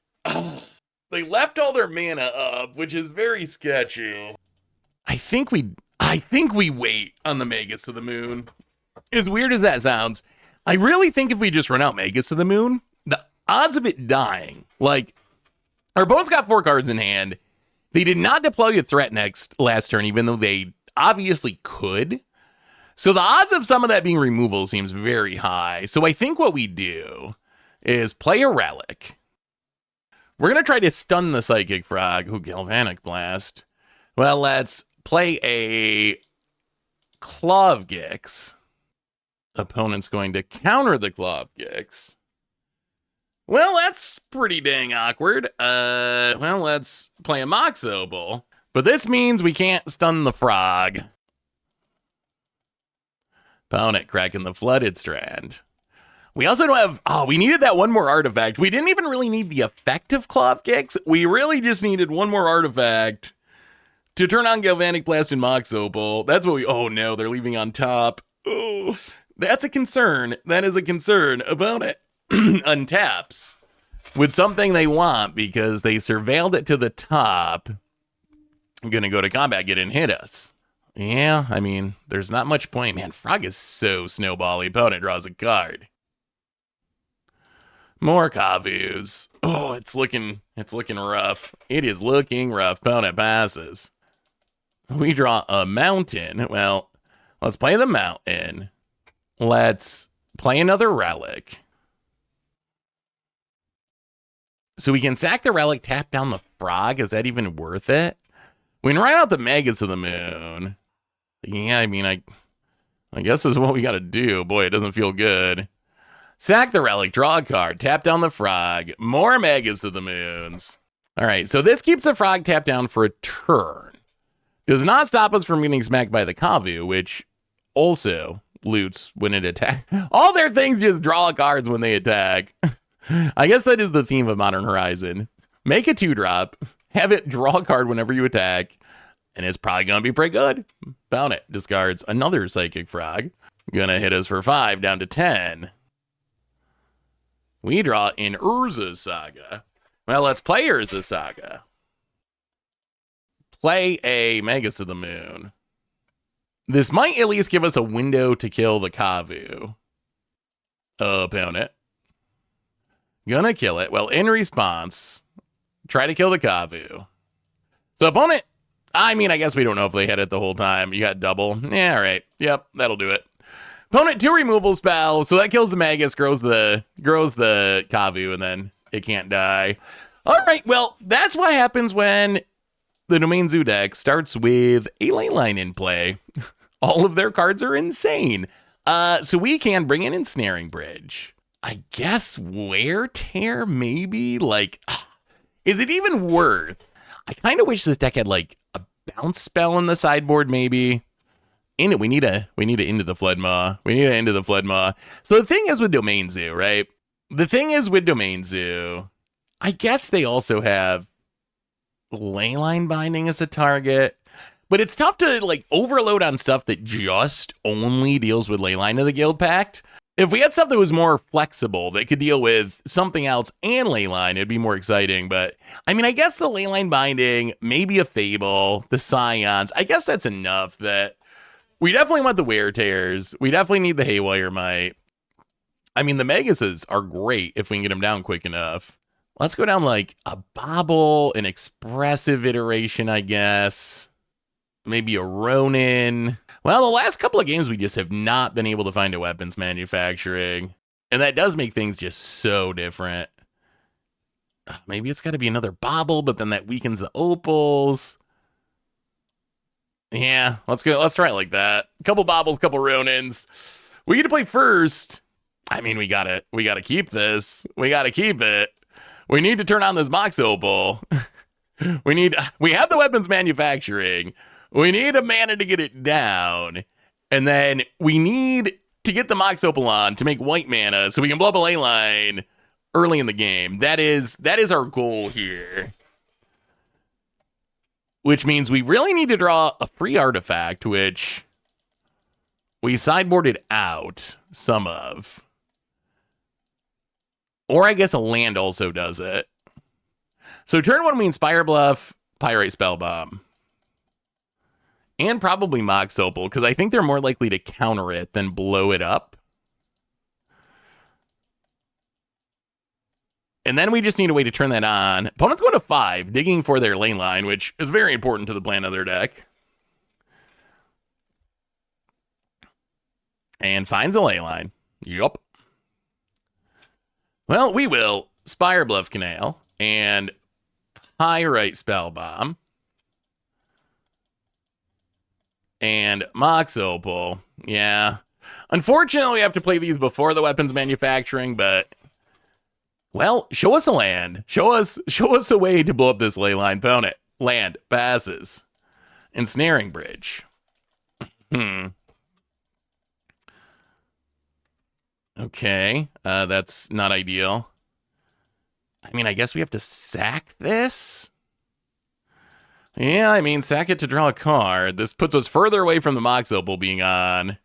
They left all their mana up, which is very sketchy. I think we wait on the Magus of the Moon. As weird as that sounds, I really think if we just run out Magus of the Moon, the odds of it dying, like, our opponent's got 4 cards in hand. They did not deploy a threat last turn, even though they obviously could. So the odds of some of that being removal seems very high. So I think what we do is play a relic. We're going to try to stun the Psychic Frog. Ooh, Galvanic Blast. Well, let's play a Claw of Gix. Opponent's going to counter the Claw of Gix. Well, that's pretty dang awkward. Well, let's play a Mox Opal. But this means we can't stun the Frog. Opponent cracking the Flooded Strand. We also don't have... Oh, we needed that one more artifact. We didn't even really need the effect of Claw of Gix. We really just needed one more artifact to turn on Galvanic Blast and Mox Opal. That's what we... Oh, no, they're leaving on top. Oh, that's a concern. That is a concern. Opponent untaps with something they want because they surveilled it to the top. I'm going to go to combat, get in, hit us. Yeah, I mean, there's not much point. Man, Frog is so snowbally. Opponent draws a card. More Kavus. Oh, it's looking rough. It is looking rough. Opponent passes. We draw a mountain. Well, let's play the mountain. Let's play another relic. So we can sack the relic, tap down the frog. Is that even worth it? We can write out the Magus of the Moon. Yeah, I mean, I guess this is what we got to do. Boy, it doesn't feel good. Sack the relic, draw a card, tap down the frog, more Magus of the Moons. All right, so this keeps the frog tapped down for a turn. Does not stop us from getting smacked by the Kavu, which also loots when it attacks. All their things just draw cards when they attack. I guess that is the theme of Modern Horizon. Make a 2-drop, have it draw a card whenever you attack, and it's probably going to be pretty good. Found it. Discards another Psychic Frog. Gonna hit us for 5, down to 10. We draw in Urza Saga. Well, let's play Urza Saga. Play a Magus of the Moon. This might at least give us a window to kill the Kavu. Opponent. Gonna kill it. Well, in response, try to kill the Kavu. So opponent, I mean, I guess we don't know if they had it the whole time. You got double. Yeah, all right. Yep, that'll do it. Opponent 2 removal spell. So that kills the Magus, grows the Kavu, and then it can't die. All right, well, that's what happens when the Domain Zoo deck starts with a Leyline in play. All of their cards are insane. So we can bring in Ensnaring Bridge. I guess Wear Tear, maybe? Like, is it even worth? I kind of wish this deck had like a bounce spell in the sideboard, maybe. In it, we need a Into the Flood Maw. We need an Into the Flood Maw. So the thing is with Domain Zoo, right? The thing is with Domain Zoo, I guess they also have Leyline Binding as a target. But it's tough to like overload on stuff that just only deals with Leyline of the Guild Pact. If we had stuff that was more flexible, that could deal with something else and Leyline, it'd be more exciting. But, I mean, I guess the Leyline Binding, maybe a Fable, the Scions, I guess that's enough that we definitely want the Wear Tears. We definitely need the Haywire Might. I mean, the Maguses are great if we can get them down quick enough. Let's go down like a Bobble, an Expressive Iteration, I guess. Maybe a Ronin. Well, the last couple of games, we just have not been able to find a weapons manufacturing. And that does make things just so different. Maybe it's got to be another Bobble, but then that weakens the Opals. Yeah, let's go. Let's try it like that. Couple Bobbles, couple Ronins. We get to play first. I mean, we gotta keep this. We gotta keep it. We need to turn on this Mox Opal. We have the weapons manufacturing. We need a mana to get it down. And then we need to get the Mox Opal on to make white mana so we can blow up a Leyline early in the game. That is our goal here. Which means we really need to draw a free artifact, which we sideboarded out some of. Or I guess a land also does it. So turn 1, we Inspire Bluff, Pyrite Spellbomb. And probably Mox Opal, because I think they're more likely to counter it than blow it up. And then we just need a way to turn that on. Opponent's going to 5, digging for their lane line, which is very important to the plan of their deck. And finds a ley line. Yup. Well, we will Spire Bluff Canal and Pyrite Spellbomb. And Mox Opal. Yeah. Unfortunately, we have to play these before the weapons manufacturing, but... Well, show us a land. Show us a way to blow up this ley line. Opponent. Land. Passes. Ensnaring Bridge. Okay. That's not ideal. I mean, I guess we have to sack this? Yeah, I mean, sack it to draw a card. This puts us further away from the Mox Opal being on.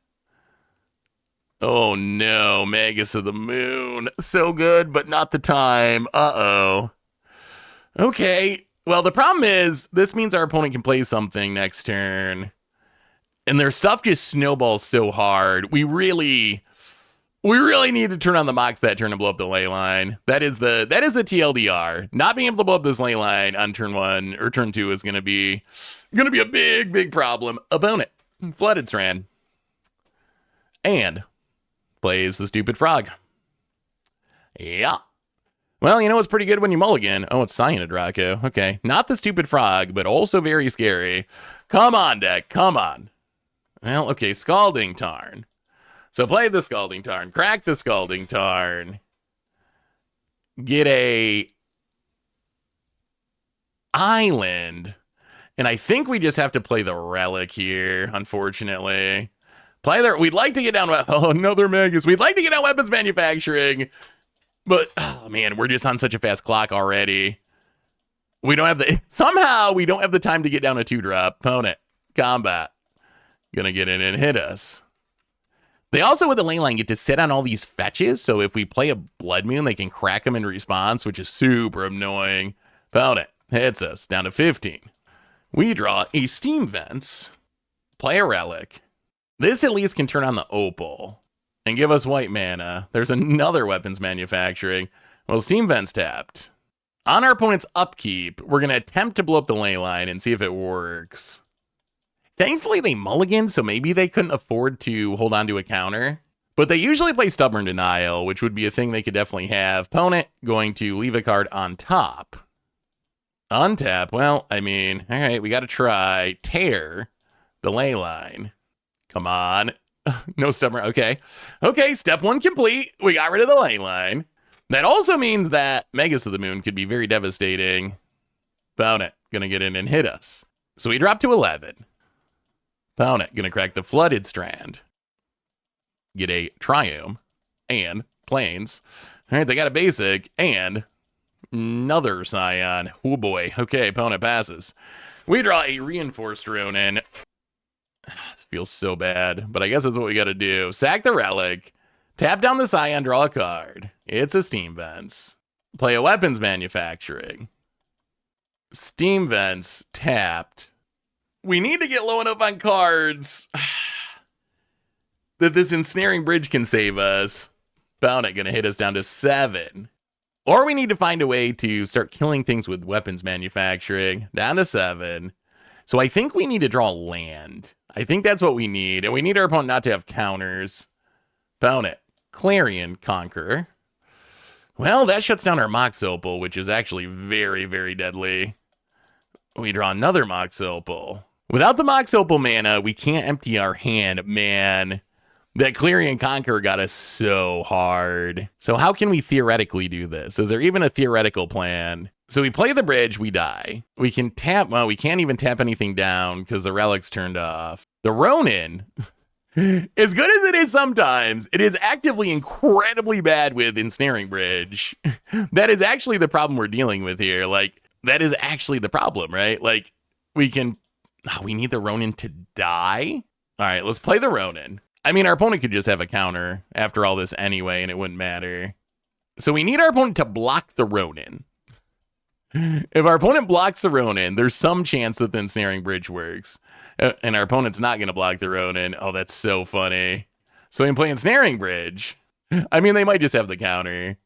Oh no, Magus of the Moon. So good, but not the time. Uh-oh. Okay, well, the problem is, this means our opponent can play something next turn. And their stuff just snowballs so hard. We really need to turn on the Mox that turn and blow up the ley line. That is the TLDR. Not being able to blow up this ley line on turn 1 or turn 2 is gonna be a big problem. Opponent. Flooded Sran. And plays the stupid frog. Yeah. Well, you know what's pretty good when you mulligan? Oh, it's Cyanid Rocco. Okay, not the stupid frog, but also very scary. Come on, deck, come on. Well, okay, Scalding Tarn. So play the Scalding Tarn, crack the Scalding Tarn. Get a island. And I think we just have to play the Relic here, unfortunately. Play there. We'd like to get down. Oh, another Magus. We'd like to get down weapons manufacturing. But, oh man, we're just on such a fast clock already. We don't have the... Somehow, we don't have the time to get down a 2-drop. Opponent. Combat. Gonna get in and hit us. They also, with the ley line, get to sit on all these fetches. So if we play a Blood Moon, they can crack them in response, which is super annoying. Opponent hits us down to 15. We draw a Steam Vents. Play a Relic. This at least can turn on the Opal and give us white mana. There's another weapons manufacturing. Well, Steam Vents tapped. On our opponent's upkeep, we're going to attempt to blow up the ley line and see if it works. Thankfully, they mulliganed, so maybe they couldn't afford to hold on to a counter. But they usually play Stubborn Denial, which would be a thing they could definitely have. Opponent going to leave a card on top. Untap, well, I mean, all right, we got to try. Tear the ley line. Come on. No Stubborn, okay. Okay, step 1 complete. We got rid of the ley line. That also means that Magus of the Moon could be very devastating. Opponent gonna get in and hit us. So we drop to 11. Opponent gonna crack the Flooded Strand. Get a Triume and Plains. All right, they got a basic and another Scion. Oh boy. Okay, opponent passes. We draw a Reinforced Ronin. This feels so bad, but I guess that's what we got to do. Sack the Relic. Tap down the Scion, draw a card. It's a Steam Vents. Play a weapons manufacturing. Steam Vents tapped. We need to get low enough on cards that this Ensnaring Bridge can save us. Opponent gonna hit us down to 7. Or we need to find a way to start killing things with weapons manufacturing. Down to 7. So I think we need to draw land. I think that's what we need. And we need our opponent not to have counters. Opponent. Clarion Conqueror. Well, that shuts down our Mox Opal, which is actually very, very deadly. We draw another Mox Opal. Without the Mox Opal mana, we can't empty our hand. Man, that Clarion Conqueror got us so hard. So how can we theoretically do this? Is there even a theoretical plan? So we play the bridge, we die. We can tap, well, we can't even tap anything down because the relic's turned off. The Ronin, as good as it is sometimes, it is actively incredibly bad with Ensnaring Bridge. That is actually the problem we're dealing with here. Like, that is actually the problem, right? Like, we can, we need the Ronin to die. All right, let's play the Ronin. I mean, our opponent could just have a counter after all this anyway, and it wouldn't matter. So we need our opponent to block the Ronin. If our opponent blocks the Ronin, there's some chance that the Ensnaring Bridge works. And our opponent's not going to block the Ronin. Oh, that's so funny. So we can play Ensnaring Bridge. I mean, they might just have the counter.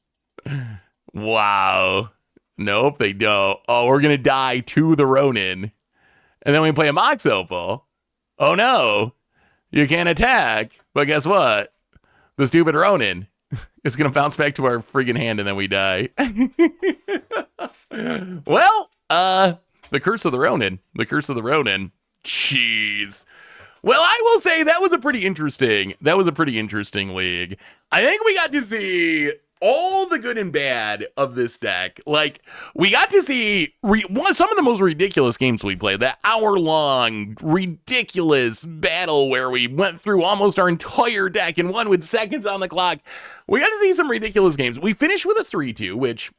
Wow. Nope, they don't. Oh, we're going to die to the Ronin. And then we play a Mox Opal. Oh, no. You can't attack. But guess what? The stupid Ronin is going to bounce back to our friggin' hand and then we die. Well, the Curse of the Ronin. The Curse of the Ronin. Jeez. Well, I will say that was a pretty interesting league. I think we got to see all the good and bad of this deck. Like, we got to see some of the most ridiculous games we played. That hour-long, ridiculous battle where we went through almost our entire deck and won with seconds on the clock. We got to see some ridiculous games. We finished with a 3-2, which,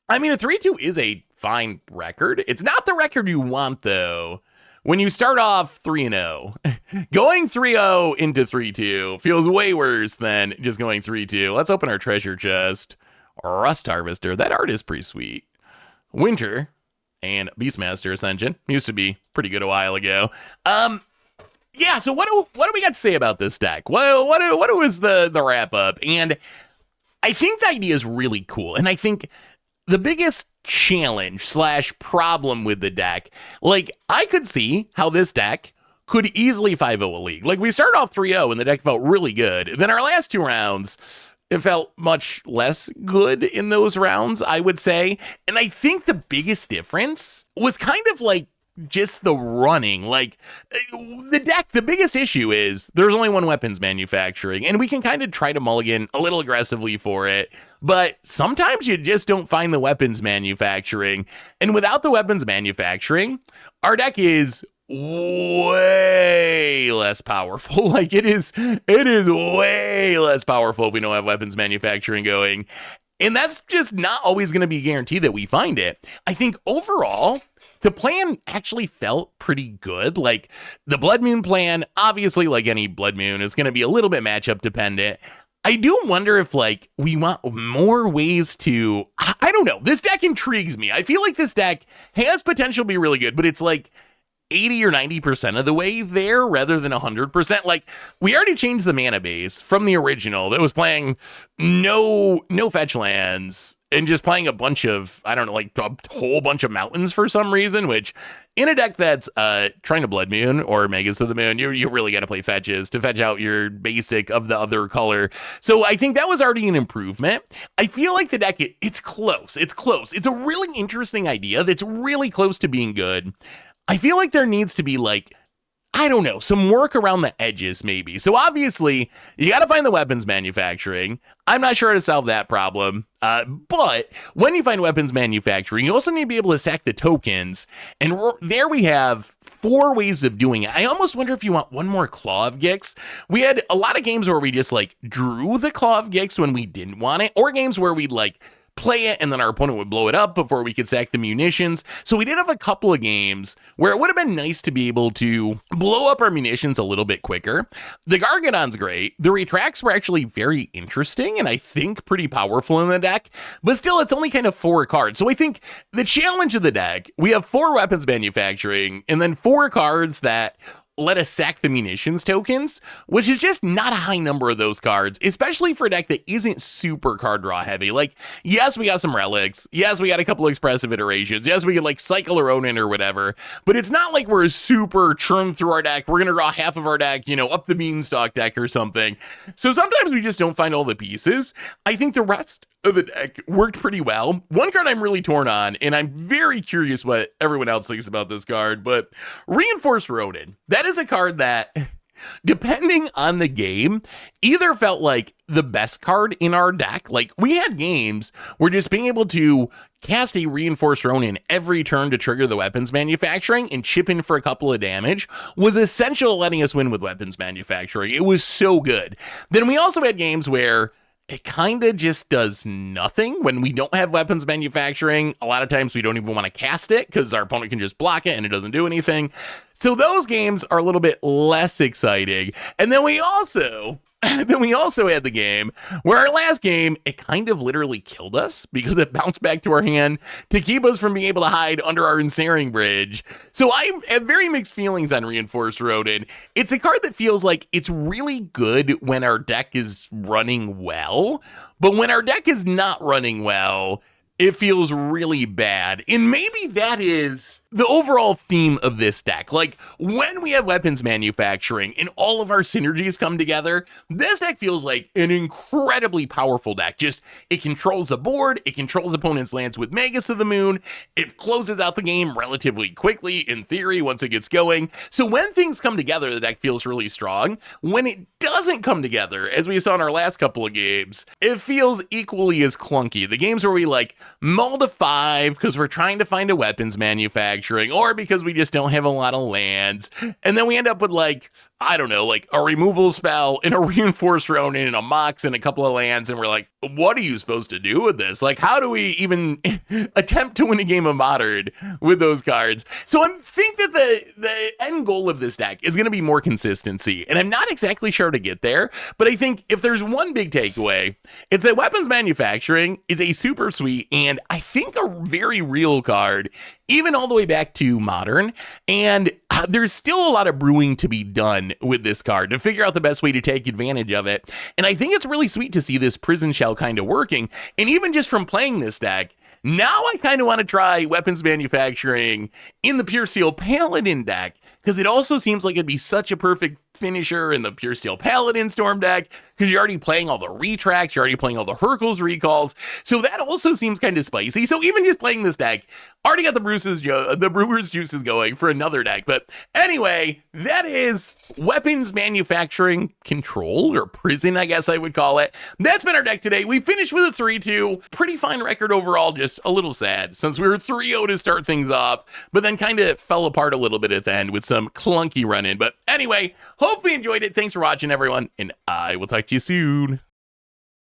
I mean, a 3-2 is a fine record. It's not the record you want, though. When you start off 3-0, going 3-0 into 3-2 feels way worse than just going 3-2. Let's open our treasure chest. Rust Harvester. That art is pretty sweet. Winter and Beastmaster Ascension. Used to be pretty good a while ago. Yeah, so what do we got to say about this deck? What was the wrap up? And I think the idea is really cool. And I think the biggest challenge / problem with the deck, like, I could see how this deck could easily 5-0 a league. Like, we started off 3-0 and the deck felt really good. Then our last 2 rounds, it felt much less good in those rounds, I would say. And I think the biggest difference was kind of like just the running. Like the deck, the biggest issue is there's only one weapons manufacturing, and we can kind of try to mulligan a little aggressively for it. But sometimes you just don't find the weapons manufacturing. And without the weapons manufacturing, our deck is way less powerful. Like it is way less powerful if we don't have weapons manufacturing going. And that's just not always going to be guaranteed that we find it. I think overall, the plan actually felt pretty good. Like the Blood Moon plan, obviously, like any Blood Moon, is going to be a little bit matchup dependent. I do wonder if like we want more ways to, I don't know. This deck intrigues me. I feel like this deck has potential to be really good, but it's like 80 or 90% of the way there rather than 100%. Like we already changed the mana base from the original that was playing no fetch lands and just playing a bunch of, I don't know, like a whole bunch of mountains for some reason, which in a deck that's trying to Blood Moon or Magus of the Moon, you really got to play fetches to fetch out your basic of the other color. So I think that was already an improvement. I feel like the deck, it's close. It's close. It's a really interesting idea that's really close to being good. I feel like there needs to be like, I don't know, some work around the edges maybe. So obviously, you got to find the weapons manufacturing. I'm not sure how to solve that problem. But when you find weapons manufacturing, you also need to be able to sack the tokens. And there we have 4 ways of doing it. I almost wonder if you want one more Claw of Gix. We had a lot of games where we just like drew the Claw of Gix when we didn't want it, or games where we'd like play it and then our opponent would blow it up before we could sack the munitions. So we did have a couple of games where it would have been nice to be able to blow up our munitions a little bit quicker. The Gargadon's great. The retracts were actually very interesting and I think pretty powerful in the deck, but still it's only kind of 4 cards. So I think the challenge of the deck, we have 4 weapons manufacturing and then 4 cards that let us sack the munitions tokens, which is just not a high number of those cards, especially for a deck that isn't super card draw heavy. Like, yes, we got some relics. Yes, we got a couple expressive iterations. Yes, we could like cycle our own in or whatever, but it's not like we're super churn through our deck. We're going to draw half of our deck, you know, up the beanstalk deck or something. So sometimes we just don't find all the pieces. I think the rest of the deck worked pretty well. One card I'm really torn on, and I'm very curious what everyone else thinks about this card, but Reinforced Ronin. That is a card that, depending on the game, either felt like the best card in our deck. Like, we had games where just being able to cast a Reinforced Ronin every turn to trigger the weapons manufacturing and chip in for a couple of damage was essential to letting us win with weapons manufacturing. It was so good. Then we also had games where it kind of just does nothing when we don't have weapons manufacturing. A lot of times we don't even want to cast it because our opponent can just block it and it doesn't do anything. So those games are a little bit less exciting. And then we also had the game where our last game, it kind of literally killed us because it bounced back to our hand to keep us from being able to hide under our ensnaring bridge. So I have very mixed feelings on Reinforced Ronin. It's a card that feels like it's really good when our deck is running well, but when our deck is not running well, it feels really bad. And maybe that is the overall theme of this deck. Like, when we have weapons manufacturing and all of our synergies come together, this deck feels like an incredibly powerful deck. Just, it controls the board, it controls opponents' lands with Magus of the Moon, it closes out the game relatively quickly, in theory, once it gets going. So when things come together, the deck feels really strong. When it doesn't come together, as we saw in our last couple of games, it feels equally as clunky. The games where we, like, mull to 5 because we're trying to find a weapons manufacturing or because we just don't have a lot of lands. And then we end up with like, I don't know, like a removal spell and a Reinforced Ronin and a Mox and a couple of lands. And we're like, what are you supposed to do with this? Like, how do we even attempt to win a game of Modern with those cards? So I think that the end goal of this deck is going to be more consistency. And I'm not exactly sure to get there, but I think if there's one big takeaway, it's that weapons manufacturing is a super sweet and I think a very real card, even all the way back to Modern. And there's still a lot of brewing to be done with this card to figure out the best way to take advantage of it. And I think it's really sweet to see this prison shell kind of working. And even just from playing this deck, now I kind of want to try weapons manufacturing in the Pure Steel Paladin deck because it also seems like it'd be such a perfect Finisher and the Pure Steel Paladin Storm deck, because you're already playing all the retracts, you're already playing all the Hurkyl's recalls, so that also seems kind of spicy. So even just playing this deck, already got the Brewer's juices going for another deck. But anyway, that is Weapons Manufacturing Control, or Prison, I guess I would call it. That's been our deck today. We finished with a 3-2. Pretty fine record overall, just a little sad, since we were 3-0 to start things off, but then kind of fell apart a little bit at the end with some clunky run-in. But anyway, hopefully you enjoyed it. Thanks for watching, everyone, and I will talk to you soon.